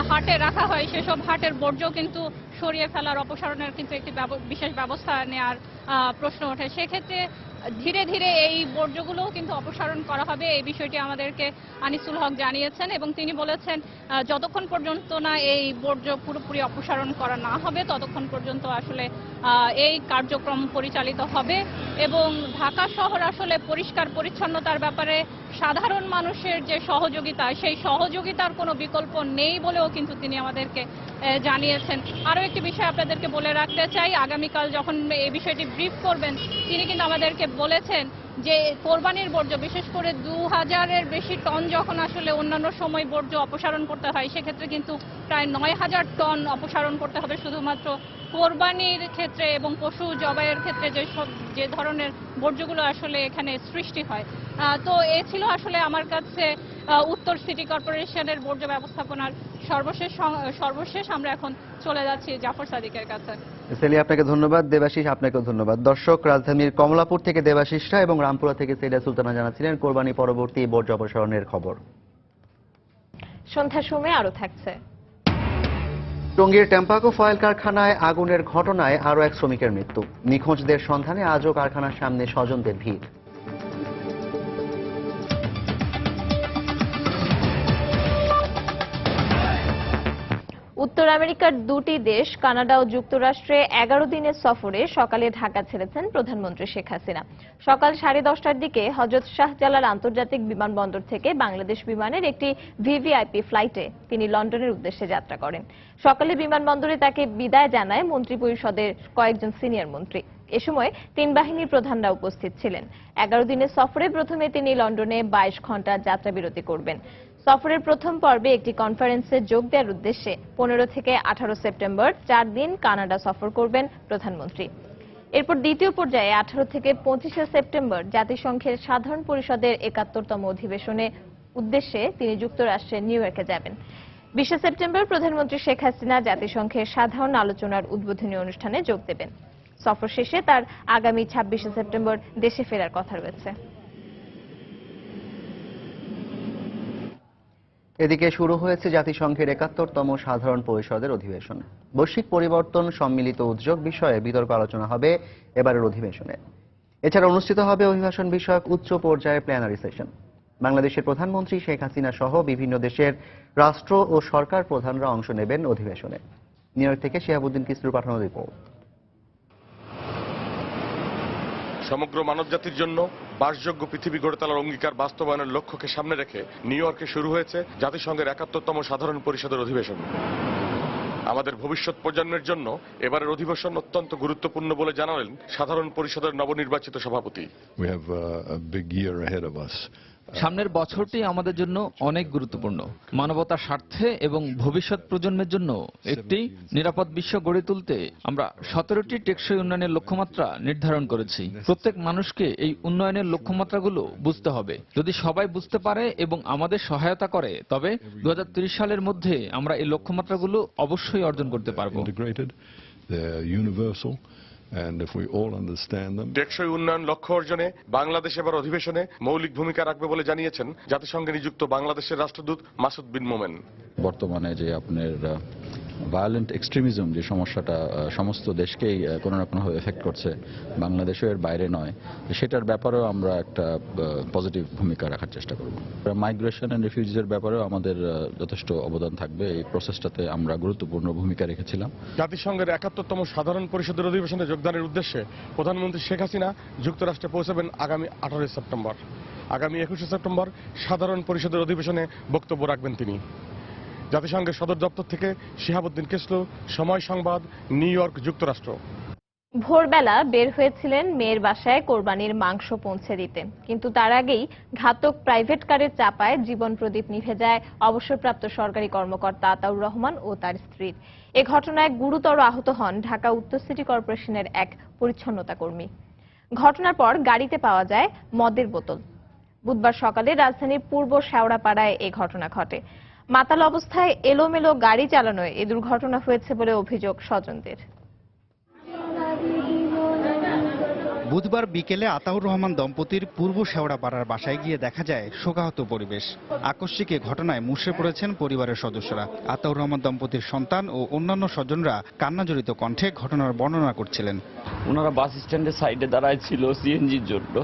হাটে রাখা হয় সেসব হাটের বর্জ্য কিন্তু সরিয়ে ফেলার অপসারণের কিন্তু একটি বিশেষ ব্যবস্থা নেওয়ার প্রশ্ন ওঠে। সেক্ষেত্রে ধীরে ধীরে এই বর্জ্যগুলোও কিন্তু অপসারণ করা হবে, এই বিষয়টি আমাদেরকে আনিসুল হক জানিয়েছেন এবং তিনি বলেছেন যতক্ষণ পর্যন্ত না এই বর্জ্য পুরোপুরি অপসারণ করা না হবে ততক্ষণ পর্যন্ত আসলে এই কার্যক্রম পরিচালিত হবে। এবং ঢাকা শহর আসলে পরিষ্কার পরিচ্ছন্নতার ব্যাপারে সাধারণ মানুষের যে সহযোগিতা, সেই সহযোগিতার কোনো বিকল্প নেই বলেও কিন্তু তিনি আমাদেরকে জানিয়েছেন। আরও একটি বিষয় আপনাদেরকে বলে রাখতে চাই, আগামীকাল যখন এই বিষয়টি ব্রিফ করবেন তিনি কিন্তু আমাদেরকে বলেছেন যে কোরবানির বর্জ্য বিশেষ করে 2000-এর বেশি টন যখন আসলে অন্যান্য সময় বর্জ্য অপসারণ করতে হয়, সেক্ষেত্রে কিন্তু প্রায় 9000 টন অপসারণ করতে হবে শুধুমাত্র কোরবানির ক্ষেত্রে এবং পশু জবাইয়ের ক্ষেত্রে যে ধরনের বর্জ্যগুলো আসলে এখানে সৃষ্টি হয়। তো এ ছিল আসলে আমার কাছে উত্তর সিটি কর্পোরেশনের বর্জ্য ব্যবস্থাপনার সর্বশেষ। আমরা এখন চলে যাচ্ছি জাফর সাদিকের কাছে। সেলিয়া, আপনাকে ধন্যবাদ। দেবাশিস, আপনাকেও ধন্যবাদ। দর্শক, রাজধানীর কমলাপুর থেকে দেবাশিসরা এবং রামপুরা থেকে সেলিয়া সুলতানা জানাচ্ছিলেন কোরবানি পরবর্তী বর্জ্য অপসারণের খবর। সন্ধ্যার সময় আরো থাকছে। টঙ্গীর টেম্পাকো ফয়েল কারখানায় আগুনের ঘটনায় আরো এক শ্রমিকের মৃত্যু। নিখোঁজদের সন্ধানে আজও কারখানার সামনে স্বজনদের ভিড়। উত্তর আমেরিকার দুটি দেশ কানাডা ও যুক্তরাষ্ট্রে 11 দিনের সফরে সকালে ঢাকা ছেড়েছেন প্রধানমন্ত্রী শেখ হাসিনা। সকাল 10:30টার দিকে হযরত শাহজালাল আন্তর্জাতিক বিমানবন্দর থেকে বাংলাদেশ বিমানের একটি ভিভিআইপি ফ্লাইটে তিনি লন্ডনের উদ্দেশ্যে যাত্রা করেন। সকালে বিমানবন্দরে তাকে বিদায় জানায় মন্ত্রিপরিষদের কয়েকজন সিনিয়র মন্ত্রী। এ সময় 3 বাহিনীর প্রধানরা উপস্থিত ছিলেন। 11 দিনের সফরে প্রথমে তিনি লন্ডনে 22 ঘন্টা যাত্রা বিরতি করবেন। সফরের প্রথম পর্বে একটি কনফারেন্সে যোগ দেওয়ার উদ্দেশ্যে 15 থেকে 18 সেপ্টেম্বর 4 দিন কানাডা সফর করবেন প্রধানমন্ত্রী। এরপর দ্বিতীয় পর্যায়ে 18 থেকে 25 সেপ্টেম্বর জাতিসংঘের সাধারণ পরিষদের 71তম অধিবেশনে উদ্দেশ্যে তিনি যুক্তরাষ্ট্রের নিউ ইয়র্কে যাবেন। 20 সেপ্টেম্বর প্রধানমন্ত্রী শেখ হাসিনা জাতিসংঘের সাধারণ আলোচনার উদ্বোধনী অনুষ্ঠানে যোগ দেবেন। সফর শেষে তার আগামী 26 সেপ্টেম্বর দেশে ফেরার কথা রয়েছে। এদিকে শুরু হয়েছে জাতিসংঘের 71তম সাধারণ পরিষদের অধিবেশন। বৈশ্বিক পরিবর্তন সম্মিলিত উদ্যোগ বিষয়ে বিতর্ক আলোচনা হবে এবারের অধিবেশনে। এছাড়া অনুষ্ঠিত হবে অভিবাসন বিষয়ক উচ্চ পর্যায়ের প্ল্যানারি সেশন। বাংলাদেশের প্রধানমন্ত্রী শেখ হাসিনা সহ বিভিন্ন দেশের রাষ্ট্র ও সরকার প্রধানরা অংশ নেবেন অধিবেশনে। নিউ ইয়র্ক থেকে শিহাবুদ্দিন কিসলুর পাঠানো রিপোর্ট। সমগ্র মানবজাতির জন্য বাসযোগ্য পৃথিবী গড়ে তোলার অঙ্গীকার বাস্তবায়নের লক্ষ্যকে সামনে রেখে নিউ ইয়র্কে শুরু হয়েছে জাতিসংঘের 71তম সাধারণ পরিষদের অধিবেশন। আমাদের ভবিষ্যৎ প্রজন্মের জন্য এবারের অধিবেশন অত্যন্ত গুরুত্বপূর্ণ বলে জানালেন সাধারণ পরিষদের নবনির্বাচিত সভাপতি। সামনের বছরটি আমাদের জন্য অনেক গুরুত্বপূর্ণ। মানবতার স্বার্থে এবং ভবিষ্যৎ প্রজন্মের জন্য একটি নিরাপদ বিশ্ব গড়ে তুলতে আমরা 17টি টেকসই উন্নয়নের লক্ষ্যমাত্রা নির্ধারণ করেছি। প্রত্যেক মানুষকে এই উন্নয়নের লক্ষ্যমাত্রাগুলো বুঝতে হবে। যদি সবাই বুঝতে পারে এবং আমাদের সহায়তা করে, তবে 2030 সালের মধ্যে আমরা এই লক্ষ্যমাত্রাগুলো অবশ্যই অর্জন করতে পারব। টেকসই উন্নয়ন লক্ষ্য অর্জনে বাংলাদেশ এবার অধিবেশনে মৌলিক ভূমিকা রাখবে বলে জানিয়েছেন জাতিসংঘে নিযুক্ত বাংলাদেশের রাষ্ট্রদূত মাসুদ বিন মোমেন। বর্তমানে যে আপনার ভায়োলেন্ট এক্সট্রিমিজম যে সমস্যাটা সমস্ত দেশকেই কোনো না কোনোভাবে এফেক্ট করছে, বাংলাদেশও এর বাইরে নয়, সেটার ব্যাপারেও আমরা একটা পজিটিভ ভূমিকা রাখার চেষ্টা করব। মাইগ্রেশন অ্যান্ড রিফিউজিদের ব্যাপারেও আমাদের যথেষ্ট অবদান থাকবে। এই প্রসেসটাতে আমরা গুরুত্বপূর্ণ ভূমিকা রেখেছিলাম। জাতিসংঘের 71তম সাধারণ পরিষদের অধিবেশনে যোগদানের উদ্দেশ্যে প্রধানমন্ত্রী শেখ হাসিনা যুক্তরাষ্ট্রে পৌঁছাবেন আগামী 18 সেপ্টেম্বর। আগামী 21 সেপ্টেম্বর সাধারণ পরিষদের অধিবেশনে বক্তব্য রাখবেন তিনি। জাতিসংঘের সদর দপ্তর থেকে শিহাবুদ্দিন কিসলু, সময় সংবাদ, নিউ ইয়র্ক, যুক্তরাষ্ট্র। ভোরবেলা বের হয়েছিলেন মেয়ের বাসায় কোরবানির মাংস পৌঁছে দিতে, কিন্তু তার আগেই ঘাতক প্রাইভেট কারের চাপায় জীবন প্রদীপ নিভে যায় অবসরপ্রাপ্ত সরকারি কর্মকর্তা আতাউর রহমান ও তার স্ত্রীর। এ ঘটনায় গুরুতর আহত হন ঢাকা উত্তর সিটি কর্পোরেশনের এক পরিচ্ছন্নতা কর্মী। ঘটনার পর গাড়িতে পাওয়া যায় মদের বোতল। বুধবার সকালে রাজধানীর পূর্ব শেওড়াপাড়ায় এই ঘটনা ঘটে। মাতাল অবস্থায় এলোমেলো গাড়ি চালানোয় এ দুর্ঘটনা হয়েছে বলে অভিযোগ স্বজনদের। বুধবার বিকেলে আতাউর রহমান দম্পতির পূর্ব শেওড়াপাড়ার বাসায় গিয়ে দেখা যায় শোকাহত পরিবেশ। আকস্মিক এ ঘটনায় মুষড়ে পড়েছেন পরিবারের সদস্যরা। আতাউর রহমান দম্পতির সন্তান ও অন্যান্য স্বজনরা কান্নাজড়িত কণ্ঠে ঘটনার বর্ণনা করছিলেন। ওনারা বাস স্ট্যান্ডের সাইডে দাঁড়ায় ছিল সিএনজির জন্য,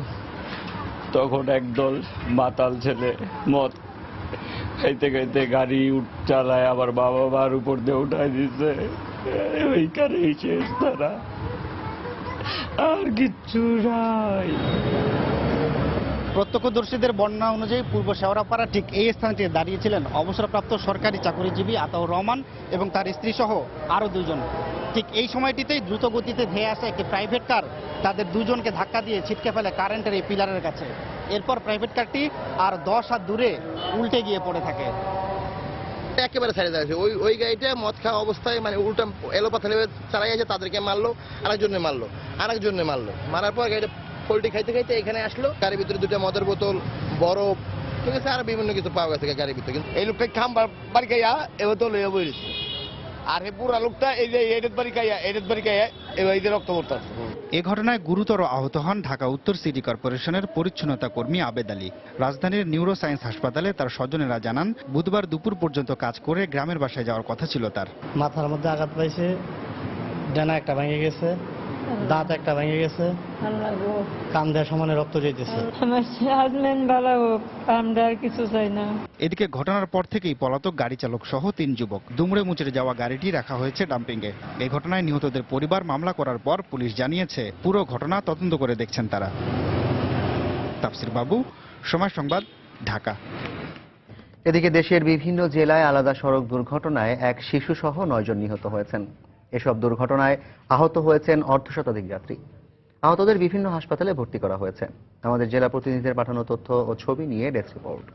তখন একদল মাতাল ছেলে মদ খাইতে খাইতে গাড়ি চালায়, আবার বাবা মার উপর দিয়ে উঠাই দিচ্ছে। ওইখানেই শেষ, তারা আর কিচ্ছু নাই। প্রত্যক্ষদর্শীদের বর্ণনা অনুযায়ী পূর্ব শেওড়াপাড়া ঠিক এই স্থানটিতে দাঁড়িয়েছিলেন অবসরপ্রাপ্ত সরকারি চাকরিজীবী আতাউর রহমান এবং তার স্ত্রী সহ আরও দুজন। ঠিক এই সময়টিতেই দ্রুত গতিতে ধেয়ে আসা একটি প্রাইভেট কার তাদের দুজনকে ধাক্কা দিয়ে ছিটকে ফেলে কারেন্টের এই পিলারের কাছে। এরপর প্রাইভেট কারটি আর 10 হাত দূরে উল্টে গিয়ে পড়ে থাকে। একেবারে সাইডে দাঁড়িয়েছে ওই গাড়িটা মদ খাওয়া অবস্থায়, মানে উল্টা এলোপাথালি চালাই আছে, তাদেরকে মারলো, আরেকজনে মারলো, মারার পর গাড়িটা পোল্ট্রি খাইতে খাইতে এখানে আসলো। গাড়ির ভিতরে 2টা মদের বোতল, বরফ, ঠিক আছে, আর বিভিন্ন কিছু পাওয়া গেছে গাড়ির ভিতরে। কিন্তু এই লোকটা খাম বাড়ি খাইয়া এবার তো লইয়া বইছে, আর এই পুরা লোকটা এই যে এডের বাড়ি খাইয়া এই যে রক্ত পড়তেছে। এ ঘটনায় গুরুতর আহত হন ঢাকা উত্তর সিটি কর্পোরেশনের পরিচ্ছন্নতা কর্মী আবেদ আলী। রাজধানীর নিউরো সায়েন্স হাসপাতালে তার স্বজনেরা জানান, বুধবার দুপুর পর্যন্ত কাজ করে গ্রামের বাসায় যাওয়ার কথা ছিল তার। মাথার মধ্যে আঘাত পাইছে, ডানা একটা ভেঙে গেছে, দাঁত একটা ভেঙে গেছে, কান দেওয়ার সমানে রক্ত যেতেছে। আমার হাজবেন্ড ভালো হোক, আমরা আর কিছু চাই না। এদিকে ঘটনার পর থেকেই পলাতক গাড়ি চালক সহ 3 যুবক। দুমড়ে মুচড়ে যাওয়া গাড়িটি রাখা হয়েছে ডাম্পিংয়ে। এই ঘটনায় নিহতদের পরিবার মামলা করার পর পুলিশ জানিয়েছে পুরো ঘটনা তদন্ত করে দেখছেন তারা। তাফসির বাবু, সময় সংবাদ, ঢাকা। এদিকে দেশের বিভিন্ন জেলায় আলাদা সড়ক দুর্ঘটনায় এক শিশু সহ 9 জন নিহত হয়েছেন। এসব দুর্ঘটনায় আহত হয়েছেন অর্ধশতাধিক যাত্রী। আহতদের বিভিন্ন হাসপাতালে ভর্তি করা হয়েছে। আমাদের জেলা প্রতিনিধিদের পাঠানো তথ্য ও ছবি নিয়ে ডেস্ক রিপোর্ট।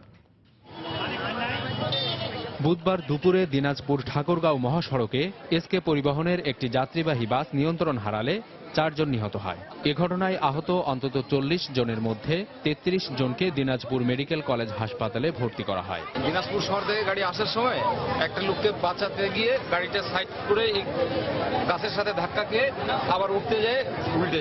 বুধবার দুপুরে দিনাজপুর ঠাকুরগাঁও মহাসড়কে এসকে পরিবহনের একটি যাত্রীবাহী বাস নিয়ন্ত্রণ হারালে 4 জন নিহত হয়। এ ঘটনায় আহত অন্তত 40 জনের মধ্যে 33 জনকে দিনাজপুর মেডিকেল কলেজ হাসপাতালে ভর্তি করা হয়। দিনাজপুর শহর থেকে গাড়ি আসার সময় একটা লোককে বাঁচাতে গিয়ে গাড়িটা সাইড করে গাছের সাথে ধাক্কা খেয়ে আবার উল্টে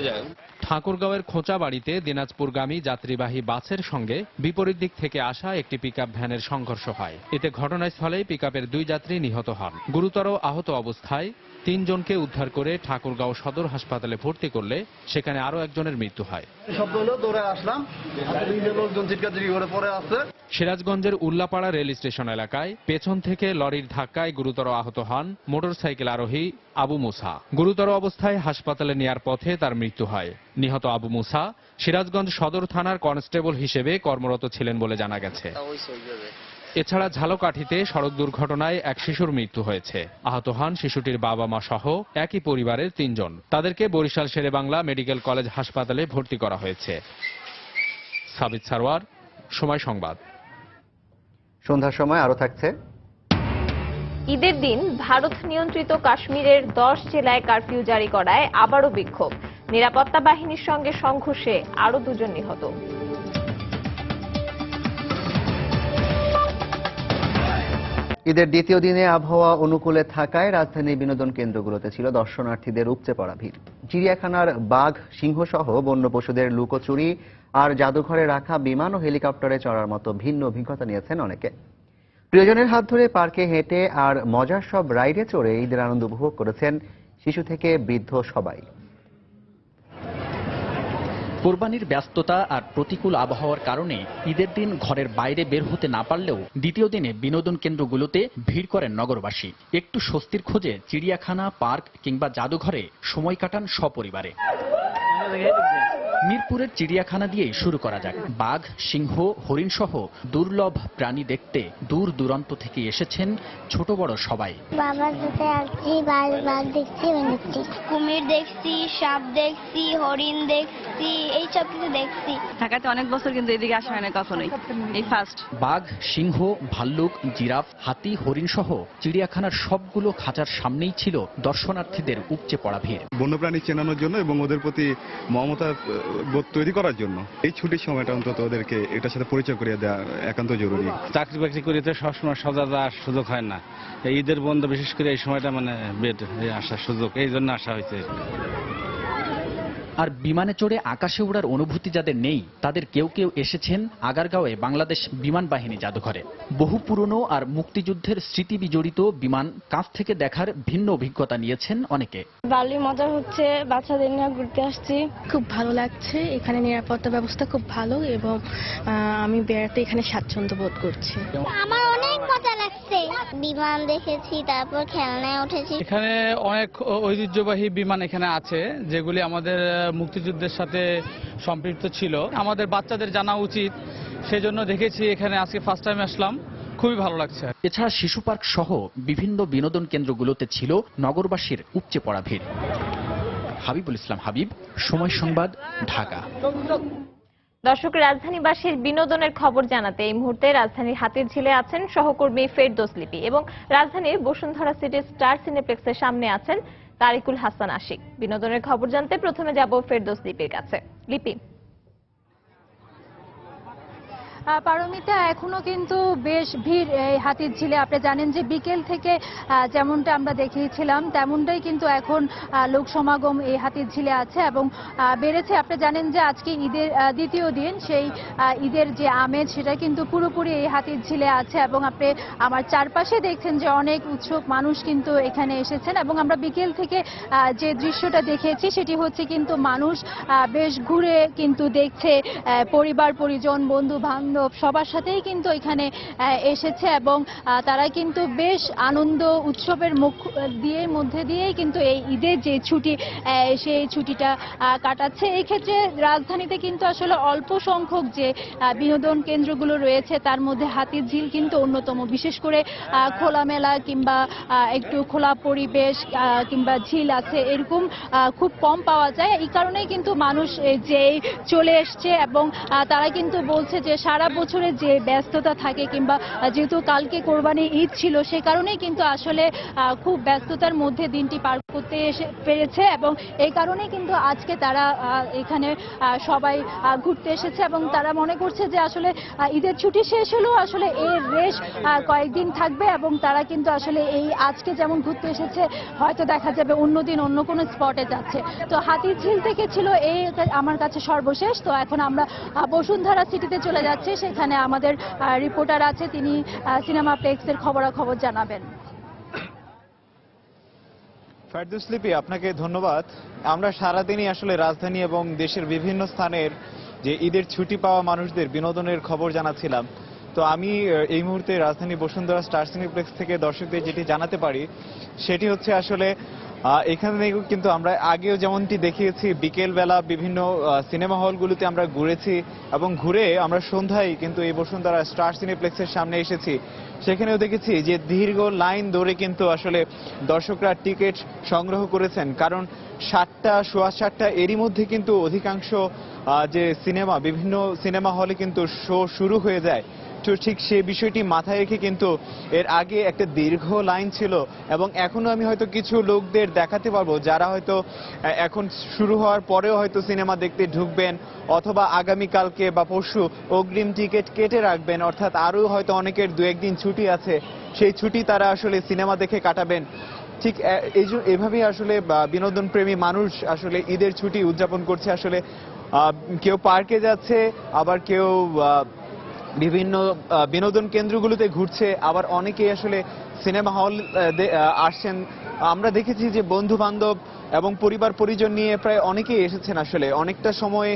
যায়। ঠাকুরগাঁওয়ের খোঁচা বাড়িতে দিনাজপুরগামী যাত্রীবাহী বাসের সঙ্গে বিপরীত দিক থেকে আসা একটি পিকআপ ভ্যানের সংঘর্ষ হয়। এতে ঘটনাস্থলেই পিকআপের 2 যাত্রী নিহত হন। গুরুতর আহত অবস্থায় 3 জনকে উদ্ধার করে ঠাকুরগাঁও সদর হাসপাতালে ভর্তি করলে সেখানে আরো একজনের মৃত্যু হয়। সিরাজগঞ্জের উল্লাপাড়া রেল স্টেশন এলাকায় পেছন থেকে লরির ধাক্কায় গুরুতর আহত হন মোটরসাইকেল আরোহী আবু মুসা। গুরুতর অবস্থায় হাসপাতালে নেয়ার পথে তার মৃত্যু হয়। নিহত আবু মুসা সিরাজগঞ্জ সদর থানার কনস্টেবল হিসেবে কর্মরত ছিলেন বলে জানা গেছে। এছাড়া ঝালকাঠিতে সড়ক দুর্ঘটনায় এক শিশুর মৃত্যু হয়েছে। আহত হন শিশুটির বাবা মা সহ একই পরিবারের 3 জন। তাদেরকে বরিশাল শেরেবাংলা মেডিকেল কলেজ হাসপাতালে ভর্তি করা হয়েছে। সাবিত সারওয়ার, সময় সংবাদ। সন্ধ্যার সময় আরো থাকছে। ঈদের দিন ভারত নিয়ন্ত্রিত কাশ্মীরের 10 জেলায় কারফিউ জারি করায় আবারও বিক্ষোভ। নিরাপত্তা বাহিনীর সঙ্গে সংঘর্ষে আরো 2 জন নিহত। ঈদের দ্বিতীয় দিনে আবহাওয়া অনুকূলে থাকায় রাজধানীর বিনোদন কেন্দ্রগুলোতে ছিল দর্শনার্থীদের উপচে পড়া ভিড়। চিড়িয়াখানার বাঘ, সিংহ সহ বন্য পশুদের লুকোচুরি আর জাদুঘরে রাখা বিমান ও হেলিকপ্টারে চড়ার মতো ভিন্ন অভিজ্ঞতা নিয়েছেন অনেকে। প্রিয়জনের হাত ধরে পার্কে হেঁটে আর মজার সব রাইডে চড়ে ঈদের আনন্দ উপভোগ করেছেন শিশু থেকে বৃদ্ধ সবাই। কোরবানির ব্যস্ততা আর প্রতিকূল আবহাওয়ার কারণে ঈদের দিন ঘরের বাইরে বের হতে না পারলেও দ্বিতীয় দিনে বিনোদন কেন্দ্রগুলোতে ভিড় করেন নগরবাসী। একটু স্বস্তির খোঁজে চিড়িয়াখানা, পার্ক কিংবা জাদুঘরে সময় কাটান সপরিবারে। মিরপুরের চিড়িয়াখানা দিয়েই শুরু করা যাক। বাঘ, সিংহ, হরিণ সহ দুর্লভ প্রাণী দেখতে দূর দূরান্ত থেকে এসেছেন ছোট বড় সবাই। বাবার সাথে আসছি, বাঘ দেখছি, কুমির দেখছি, সাপ দেখছি, হরিণ দেখছি, এইসব কিছু দেখছি। ঢাকাতে অনেক বছর কিন্তু এদিকে আসা হয় না কখনোই, এই ফার্স্ট। বাঘ, সিংহ, ভাল্লুক, জিরাফ, হাতি, হরিণ সহ চিড়িয়াখানার সবগুলো খাঁচার সামনেই ছিল দর্শনার্থীদের উপচে পড়া ভিড়। বন্যপ্রাণী চেনানোর জন্য এবং ওদের প্রতি মমতা বোধ তৈরি করার জন্য এই ছুটির সময়টা অন্তত ওদেরকে এটার সাথে পরিচয় করিয়ে দেওয়া একান্ত জরুরি। চাকরি বাকরি করিতে সবসময় সজা যাওয়ার সুযোগ হয় না, ঈদের বন্ধ বিশেষ করে এই সময়টা মানে বেড আসার সুযোগ, এই জন্য আসা হয়েছে। আর বিমানে চড়ে আকাশে ওড়ার অনুভূতি যাদের নেই তাদের কেউ কেউ এসেছেন আগারগাঁওয়ে বাংলাদেশ বিমান বাহিনী জাদুঘরে। বহু পুরনো আর মুক্তিযুদ্ধের স্মৃতি বিজড়িত বিমান কাছ থেকে দেখার ভিন্ন অভিজ্ঞতা নিয়েছেন অনেকে। ভালোই মজা হচ্ছে, বাচ্চাদের নিয়ে ঘুরতে আসছি, খুব ভালো লাগছে। এখানে নিরাপত্তা ব্যবস্থা খুব ভালো এবং আমি বেড়াতে এখানে স্বাচ্ছন্দ্য বোধ করছি। আমার অনেক মজা লাগছে, বিমান দেখেছি, তারপর খেলনায় উঠেছি। এখানে অনেক ঐতিহ্যবাহী বিমান এখানে আছে যেগুলি আমাদের মুক্তিযুদ্ধের সাথে সম্পৃক্ত ছিল। আমাদের বাচ্চাদের জানা উচিত, সেজন্য দেখেছি এখানে আজকে ফার্স্ট টাইম আসলাম, খুবই ভালো লাগছে। এছাড়া শিশু পার্ক সহ বিভিন্ন বিনোদন কেন্দ্রগুলোতে ছিল নগরবাসীর উপচে পড়া ভিড়। হাবিবুল ইসলাম হাবিব, সময় সংবাদ, ঢাকা। দর্শক, রাজধানীবাসীর বিনোদনের খবর জানাতে এই মুহূর্তে রাজধানীর হাতিরঝিলে আছেন সহকর্মী ফেরদৌস লিপি এবং রাজধানীর বসুন্ধরা সিটি স্টার সিনেপ্লেক্সের সামনে আছেন তারিকুল হাসান আশিক। বিনোদনের খবর জানতে প্রথমে যাব ফেরদৌস লিপির কাছে। লিপি। পারমিতা, এখনো কিন্তু বেশ ভিড় এই হাতিরঝিলে। আপনি জানেন যে বিকেল থেকে যেমনটা আমরা দেখিয়েছিলাম তেমনটাই কিন্তু এখন লোক সমাগম এই হাতিরঝিলে আছে এবং বেড়েছে। আপনি জানেন যে আজকে ঈদের দ্বিতীয় দিন, সেই ঈদের যে আমেজ সেটা কিন্তু পুরোপুরি এই হাতিরঝিলে আছে এবং আপনি আমার চারপাশে দেখছেন যে অনেক উৎসুক মানুষ কিন্তু এখানে এসেছেন এবং আমরা বিকেল থেকে যে দৃশ্যটা দেখেছি সেটি হচ্ছে কিন্তু মানুষ বেশ ঘুরে কিন্তু দেখছে, পরিবার পরিজন, বন্ধু বান্ধব সবার সাথেই কিন্তু এখানে এসেছে এবং তারা কিন্তু বেশ আনন্দ উৎসবের মধ্যে দিয়েই কিন্তু এই ঈদের যে ছুটি সেই ছুটিটা কাটাচ্ছে। এই ক্ষেত্রে রাজধানীতে কিন্তু আসলে অল্প সংখ্যক যে বিনোদন কেন্দ্রগুলো রয়েছে তার মধ্যে হাতিরঝিল কিন্তু অন্যতম। বিশেষ করে খোলামেলা কিংবা একটু খোলা পরিবেশ কিংবা ঝিল আছে এরকম খুব কম পাওয়া যায়। এই কারণেই কিন্তু মানুষ যে চলে এসছে এবং তারা কিন্তু বলছে যে সারা সারা বছরে যে ব্যস্ততা থাকে কিংবা যেহেতু কালকে কোরবানি ঈদ ছিল সে কারণেই কিন্তু আসলে খুব ব্যস্ততার মধ্যে দিনটি পার করতে পেরেছে এবং এই কারণেই কিন্তু আজকে তারা এখানে সবাই ঘুরতে এসেছে এবং তারা মনে করছে যে আসলে ঈদের ছুটি শেষ হলেও আসলে এর রেশ কয়েকদিন থাকবে এবং তারা কিন্তু আসলে এই আজকে যেমন ঘুরতে এসেছে হয়তো দেখা যাবে অন্যদিন অন্য কোনো স্পটে যাচ্ছে। তো হাতিঝিল থেকে ছিল এই আমার কাছে সর্বশেষ। তো এখন আমরা বসুন্ধরা সিটিতে চলে যাচ্ছি, সেখানে আমাদের রিপোর্টার আছে, তিনি সিনেমাপ্লেক্সের খবরাখবর জানাবেন। ফেরদৌস লিপি, আপনাকে ধন্যবাদ। আমরা সারাদিনই আসলে রাজধানী এবং দেশের বিভিন্ন স্থানের যে ঈদের ছুটি পাওয়া মানুষদের বিনোদনের খবর জানাচ্ছিলাম। তো আমি এই মুহূর্তে রাজধানী বসুন্ধরা স্টার সিনেপ্লেক্স থেকে দর্শকদের যেটি জানাতে পারি সেটি হচ্ছে আসলে এখানে কিন্তু আমরা আগেও যেমনটি দেখিয়েছি বিকেলবেলা বিভিন্ন সিনেমা হলগুলোতে আমরা ঘুরেছি এবং ঘুরে আমরা সন্ধ্যায় কিন্তু এই বসুন্ধরা স্টার সিনেপ্লেক্সের সামনে এসেছি। সেখানেও দেখেছি যে দীর্ঘ লাইন ধরে কিন্তু আসলে দর্শকরা টিকিট সংগ্রহ করেছেন, কারণ 7টা সোয়া 7টা এরই মধ্যে কিন্তু অধিকাংশ যে বিভিন্ন সিনেমা হলে কিন্তু শো শুরু হয়ে যায়। তো ঠিক সেই বিষয়টি মাথায় রেখে কিন্তু এর আগে একটা দীর্ঘ লাইন ছিল এবং এখনো আমি হয়তো কিছু লোকদের দেখাতে পারবো যারা হয়তো এখন শুরু হওয়ার পরেও হয়তো সিনেমা দেখতে ঢুকবেন অথবা আগামীকালকে বা পরশু অগ্রিম টিকিট কেটে রাখবেন, অর্থাৎ আরও হয়তো অনেকের 2-1 দিন ছুটি আছে, সেই ছুটি তারা আসলে সিনেমা দেখে কাটাবেন। ঠিক এভাবেই আসলে বিনোদন প্রেমী মানুষ আসলে ঈদের ছুটি উদযাপন করছে। আসলে কেউ পার্কে যাচ্ছে, আবার কেউ বিভিন্ন বিনোদন কেন্দ্রগুলোতে ঘুরছে, আবার অনেকেই আসলে সিনেমা হল আসছেন। আমরা দেখেছি যে বন্ধু বান্ধব এবং পরিবার পরিজন নিয়ে প্রায় অনেকেই এসেছেন। আসলে অনেকটা সময়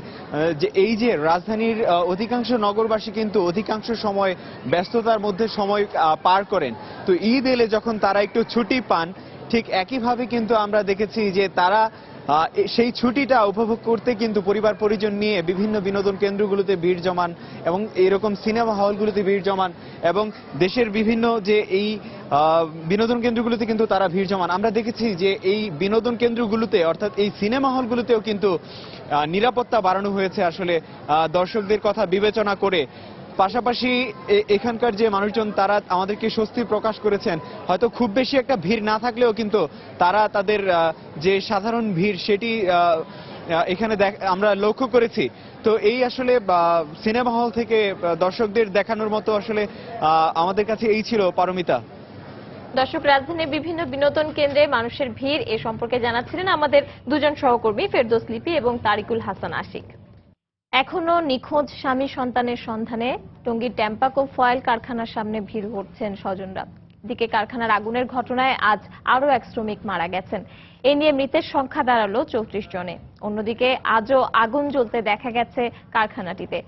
যে এই যে রাজধানীর অধিকাংশ নগরবাসী কিন্তু অধিকাংশ সময় ব্যস্ততার মধ্যে সময় পার করেন, তো ঈদ এলে যখন তারা একটু ছুটি পান ঠিক একইভাবে কিন্তু আমরা দেখেছি যে তারা সেই ছুটিটা উপভোগ করতে কিন্তু পরিবার পরিজন নিয়ে বিভিন্ন বিনোদন কেন্দ্রগুলোতে ভিড় জমান এবং এরকম সিনেমা হলগুলোতে ভিড় জমান এবং দেশের বিভিন্ন যে এই বিনোদন কেন্দ্রগুলোতে কিন্তু তারা ভিড় জমান। আমরা দেখেছি যে এই বিনোদন কেন্দ্রগুলোতে অর্থাৎ এই সিনেমা হলগুলোতেও কিন্তু নিরাপত্তা বাড়ানো হয়েছে আসলে দর্শকদের কথা বিবেচনা করে। পাশাপাশি এখানকার যে মানুষজন তারা আমাদেরকে স্বস্তি প্রকাশ করেছেন, হয়তো খুব বেশি একটা ভিড় না থাকলেও কিন্তু তারা তাদের যে সাধারণ ভিড় সেটি এখানে আমরা লক্ষ্য করেছি। তো এই আসলে সিনেমা হল থেকে দর্শকদের দেখানোর মতো আসলে আমাদের কাছে এই ছিল পারমিতা। দর্শক, রাজধানীর বিভিন্ন বিনোদন কেন্দ্রে মানুষের ভিড় এ সম্পর্কে জানাচ্ছিলেন আমাদের দুজন সহকর্মী ফেরদৌস লিপি এবং তারিকুল হাসান আশিক। এখনো নিখোঁজ স্বামী সন্তানের সন্ধানে টঙ্গীর ট্যাম্পাকো ফয়েল কারখানার সামনে ভিড় করছেন স্বজনরা। দিকে কারখানার আগুনের ঘটনায় আজ আরো এক শ্রমিক মারা গেছেন। এ নিয়ে মৃতের সংখ্যা দাঁড়ালো 34 জনে। অন্যদিকে আজও আগুন জ্বলতে দেখা গেছে কারখানাটিতে।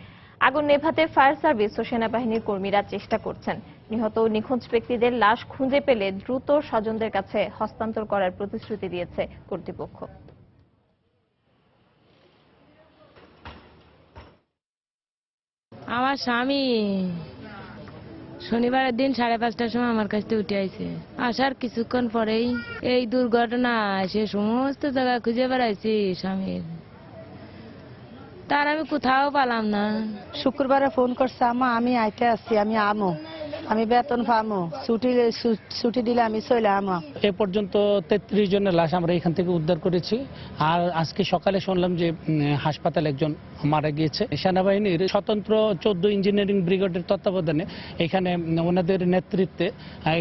আগুন নেভাতে ফায়ার সার্ভিস ও সেনাবাহিনীর কর্মীরা চেষ্টা করছেন। নিহত ও নিখোঁজ ব্যক্তিদের লাশ খুঁজে পেলে দ্রুত স্বজনদের কাছে হস্তান্তর করার প্রতিশ্রুতি দিয়েছে কর্তৃপক্ষ। আমার স্বামী শনিবারের দিন 5:30টার সময় আমার কাছে উঠে আইছে। আসার কিছুক্ষণ পরেই এই দুর্ঘটনা, সে সমস্ত জায়গা খুঁজে বেড়াইছি স্বামীর, তার আমি কোথাও পেলাম না। শুক্রবারে ফোন করছে, আমা আমি আইতে আসছি, আমি আমো, আমি বেতন পামো, ছুটি দিলে আমি চলে আমো। এ পর্যন্ত 33 জনের লাশ আমরা এখান থেকে উদ্ধার করেছি। আর আজকে সকালে শুনলাম যে হাসপাতালে একজন মারা গিয়েছে। সেনাবাহিনীর স্বতন্ত্র 14 ইঞ্জিনিয়ারিং ব্রিগেডের তত্ত্বাবধানে এখানে ওনাদের নেতৃত্বে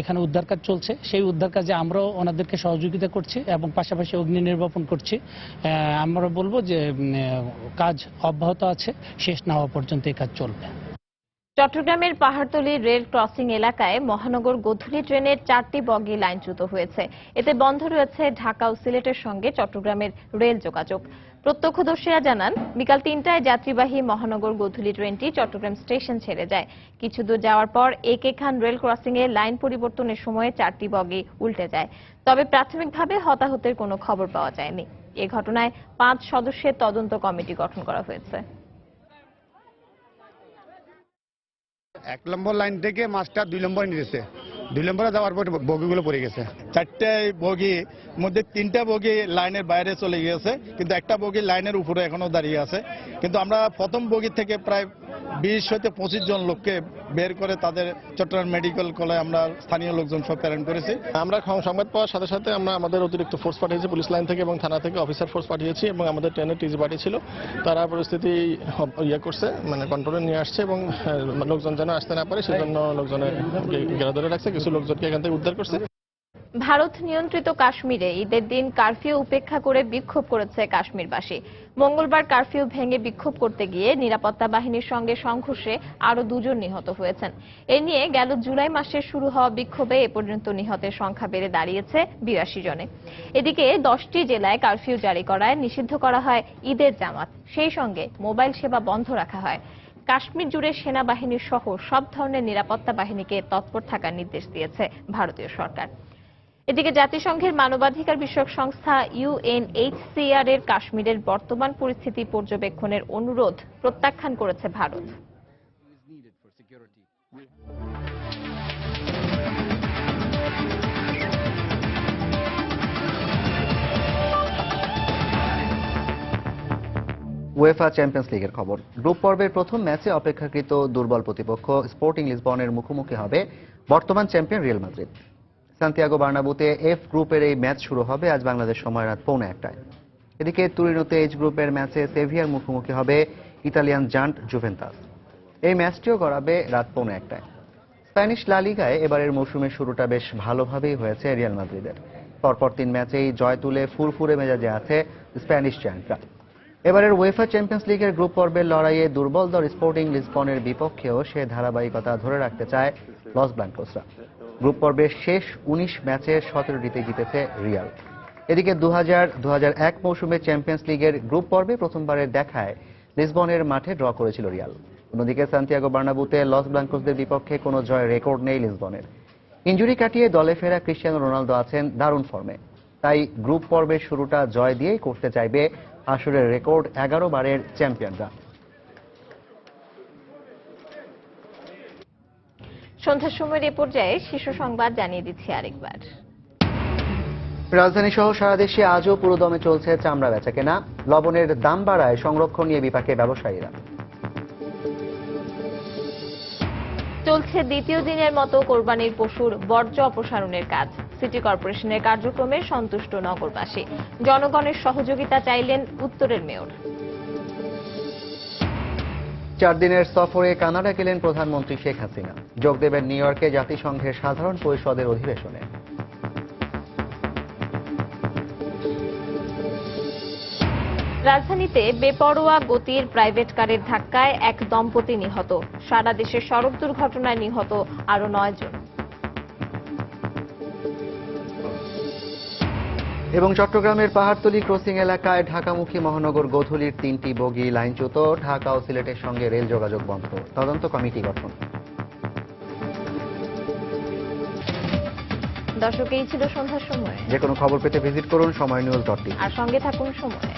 এখানে উদ্ধার কাজ চলছে। সেই উদ্ধার কাজে আমরাও ওনাদেরকে সহযোগিতা করছি এবং পাশাপাশি অগ্নি নির্বাপন করছি। আমরা বলবো যে কাজ অব্যাহত আছে, শেষ না হওয়া পর্যন্ত এই কাজ চলবে। চট্টগ্রামের পাহাড়তলী রেল ক্রসিং এলাকায় মহানগর গোধূলী ট্রেনের 4টি বগি লাইনচ্যুত হয়েছে। এতে বন্ধ রয়েছে ঢাকা ও সিলেটের সঙ্গে চট্টগ্রামের রেল যোগাযোগ। প্রত্যক্ষদর্শীরা জানান, বিকাল 3টায় যাত্রীবাহী মহানগর গোধূলী ট্রেনটি চট্টগ্রাম স্টেশন ছেড়ে যায়। কিছু দূর যাওয়ার পর একে খান রেল ক্রসিং এ লাইন পরিবর্তনের সময় 4টি বগি উল্টে যায়। তবে প্রাথমিকভাবে হতাহতের কোনো খবর পাওয়া যায়নি। এ ঘটনায় 5 সদস্যের তদন্ত কমিটি গঠন করা হয়েছে। 1 নম্বর লাইন থেকে মাছটা 2 নম্বরে নিয়েছে। 2 নম্বরে যাওয়ার পর বগিগুলো পড়ে গেছে। 4টে বগি মধ্যে 3টা বগি লাইনের বাইরে চলে গিয়েছে, কিন্তু একটা বগি লাইনের উপরে এখনো দাঁড়িয়ে আছে। কিন্তু আমরা প্রথম বগি থেকে প্রায় 20 হতে 25 জন লোককে বের করে তাদের চট্টগ্রাম মেডিকেল কলেজে আমরা স্থানীয় লোকজন সব প্রেরণ করেছি। আমরা সংবাদ পাওয়ার সাথে সাথে আমরা আমাদের অতিরিক্ত ফোর্স পাঠিয়েছি, পুলিশ লাইন থেকে এবং থানা থেকে অফিসার ফোর্স পাঠিয়েছি এবং আমাদের ট্রেনের টিজি পার্টি ছিল, তারা পরিস্থিতি করছে, মানে কন্ট্রোলে নিয়ে আসছে এবং লোকজন যেন আসতে না পারে সেজন্য লোকজনের ঘেরা ধরে রাখছে, কিছু লোকজনকে এখান থেকে উদ্ধার করছে। ভারত নিয়ন্ত্রিত কাশ্মীরে ঈদের দিন কারফিউ উপেক্ষা করে বিক্ষোভ করেছে কাশ্মীরবাসী। মঙ্গলবার কারফিউ ভেঙে বিক্ষোভ করতে গিয়ে নিরাপত্তা বাহিনীর সঙ্গে সংঘর্ষে আরো 2 জন নিহত হয়েছেন। এ নিয়ে গেল জুলাই মাসে শুরু হওয়া বিক্ষোভে এ পর্যন্ত নিহতের সংখ্যা বেড়ে দাঁড়িয়েছে 82 জনে। এদিকে 10টি জেলায় কারফিউ জারি করায় নিষিদ্ধ করা হয় ঈদের জামাত, সেই সঙ্গে মোবাইল সেবা বন্ধ রাখা হয়। কাশ্মীর জুড়ে সেনাবাহিনীর সহ সব ধরনের নিরাপত্তা বাহিনীকে তৎপর থাকার নির্দেশ দিয়েছে ভারতীয় সরকার। এদিকে জাতিসংঘের মানবাধিকার বিষয়ক সংস্থা UNHCR এর কাশ্মীরের বর্তমান পরিস্থিতি পর্যবেক্ষণের অনুরোধ প্রত্যাখ্যান করেছে ভারত। উয়েফা চ্যাম্পিয়ন্স লিগের খবর। গ্রুপ পর্বের প্রথম ম্যাচে অপেক্ষাকৃত দুর্বল প্রতিপক্ষ স্পোর্টিং লিসবনের মুখোমুখি হবে বর্তমান চ্যাম্পিয়ন রিয়াল মাদ্রিদ। সান্তিয়াগো বার্নাবুতে এফ গ্রুপের এই ম্যাচ শুরু হবে আজ বাংলাদেশ সময় রাত 1:15টায়। এদিকে তুরিনোতে এইচ গ্রুপের ম্যাচে সেভিয়ার মুখোমুখি হবে ইতালিয়ান জায়ান্ট জুভেন্টাস। এই ম্যাচটিও গড়াবে রাত 1:15টায়। স্প্যানিশ লা লিগায় এবারের মৌসুমের শুরুটা বেশ ভালোভাবেই হয়েছে রিয়াল মাদ্রিদের। পরপর 3 ম্যাচেই জয় তুলে ফুরফুরে মেজাজে আছে স্প্যানিশ জায়ান্টরা। এবারের উয়েফা চ্যাম্পিয়ন্স লিগের গ্রুপ পর্বের লড়াইয়ে দুর্বল দল স্পোর্টিং লিসবনের বিপক্ষেও সে ধারাবাহিকতা ধরে রাখতে চায় লস ব্লাঙ্কোসরা। গ্রুপ পর্বের শেষ 19 ম্যাচের 17টিতে জিতেছে রিয়াল। এদিকে 2000-2001 মৌসুমে চ্যাম্পিয়ন্স লিগের গ্রুপ পর্বে প্রথমবারের দেখায় লিসবনের মাঠে ড্র করেছিল রিয়াল। অন্যদিকে সান্তিয়াগো বার্নাবুতে লস ব্লাঙ্কোসদের বিপক্ষে কোনো জয়ের রেকর্ড নেই লিসবনের। ইনজুরি কাটিয়ে দলে ফেরা ক্রিস্টিয়ানো রোনালদো আছেন দারুণ ফর্মে, তাই গ্রুপ পর্বের শুরুটা জয় দিয়েই করতে চাইবে আসরের রেকর্ড 11 বারের চ্যাম্পিয়নরা। সন্ধ্যার সময়ের এ পর্যায়ে শীর্ষ সংবাদ জানিয়ে দিচ্ছি আরেকবার। রাজধানী সহ সারা দেশে আজও পুরোদমে চলছে চামড়া বেচাকেনা। লবণের দাম বাড়ায় সংরক্ষণ নিয়ে বিপাকে ব্যবসায়ীরা। চলছে দ্বিতীয় দিনের মতো কোরবানির পশুর বর্জ্য অপসারণের কাজ। সিটি কর্পোরেশনের কার্যক্রমে সন্তুষ্ট নগরবাসী। জনগণের সহযোগিতা চাইলেন উত্তরের মেয়র। 4 দিনের সফরে কানাডা গেলেন প্রধানমন্ত্রী শেখ হাসিনা। যোগ দেবেন নিউ ইয়র্কে জাতিসংঘের সাধারণ পরিষদের অধিবেশনে। রাজধানীতে বেপরোয়া গতির প্রাইভেট কারের ধাক্কায় এক দম্পতি নিহত। সারা দেশে সড়ক দুর্ঘটনায় নিহত আরো 9 জন। এবং চট্টগ্রামের পাহাড়তলী ক্রসিং এলাকায় ঢাকামুখী মহানগর গোধূলির 3টি বগি লাইনচ্যুত। ঢাকা ও সিলেটের সঙ্গে রেল যোগাযোগ বন্ধ। তদন্ত কমিটি গঠন। দর্শক, এই ছিল সন্ধ্যার সময়। যে কোনো খবর পেতে ভিজিট করুন সময়নিউজ.tv আর সঙ্গে থাকুন সময়।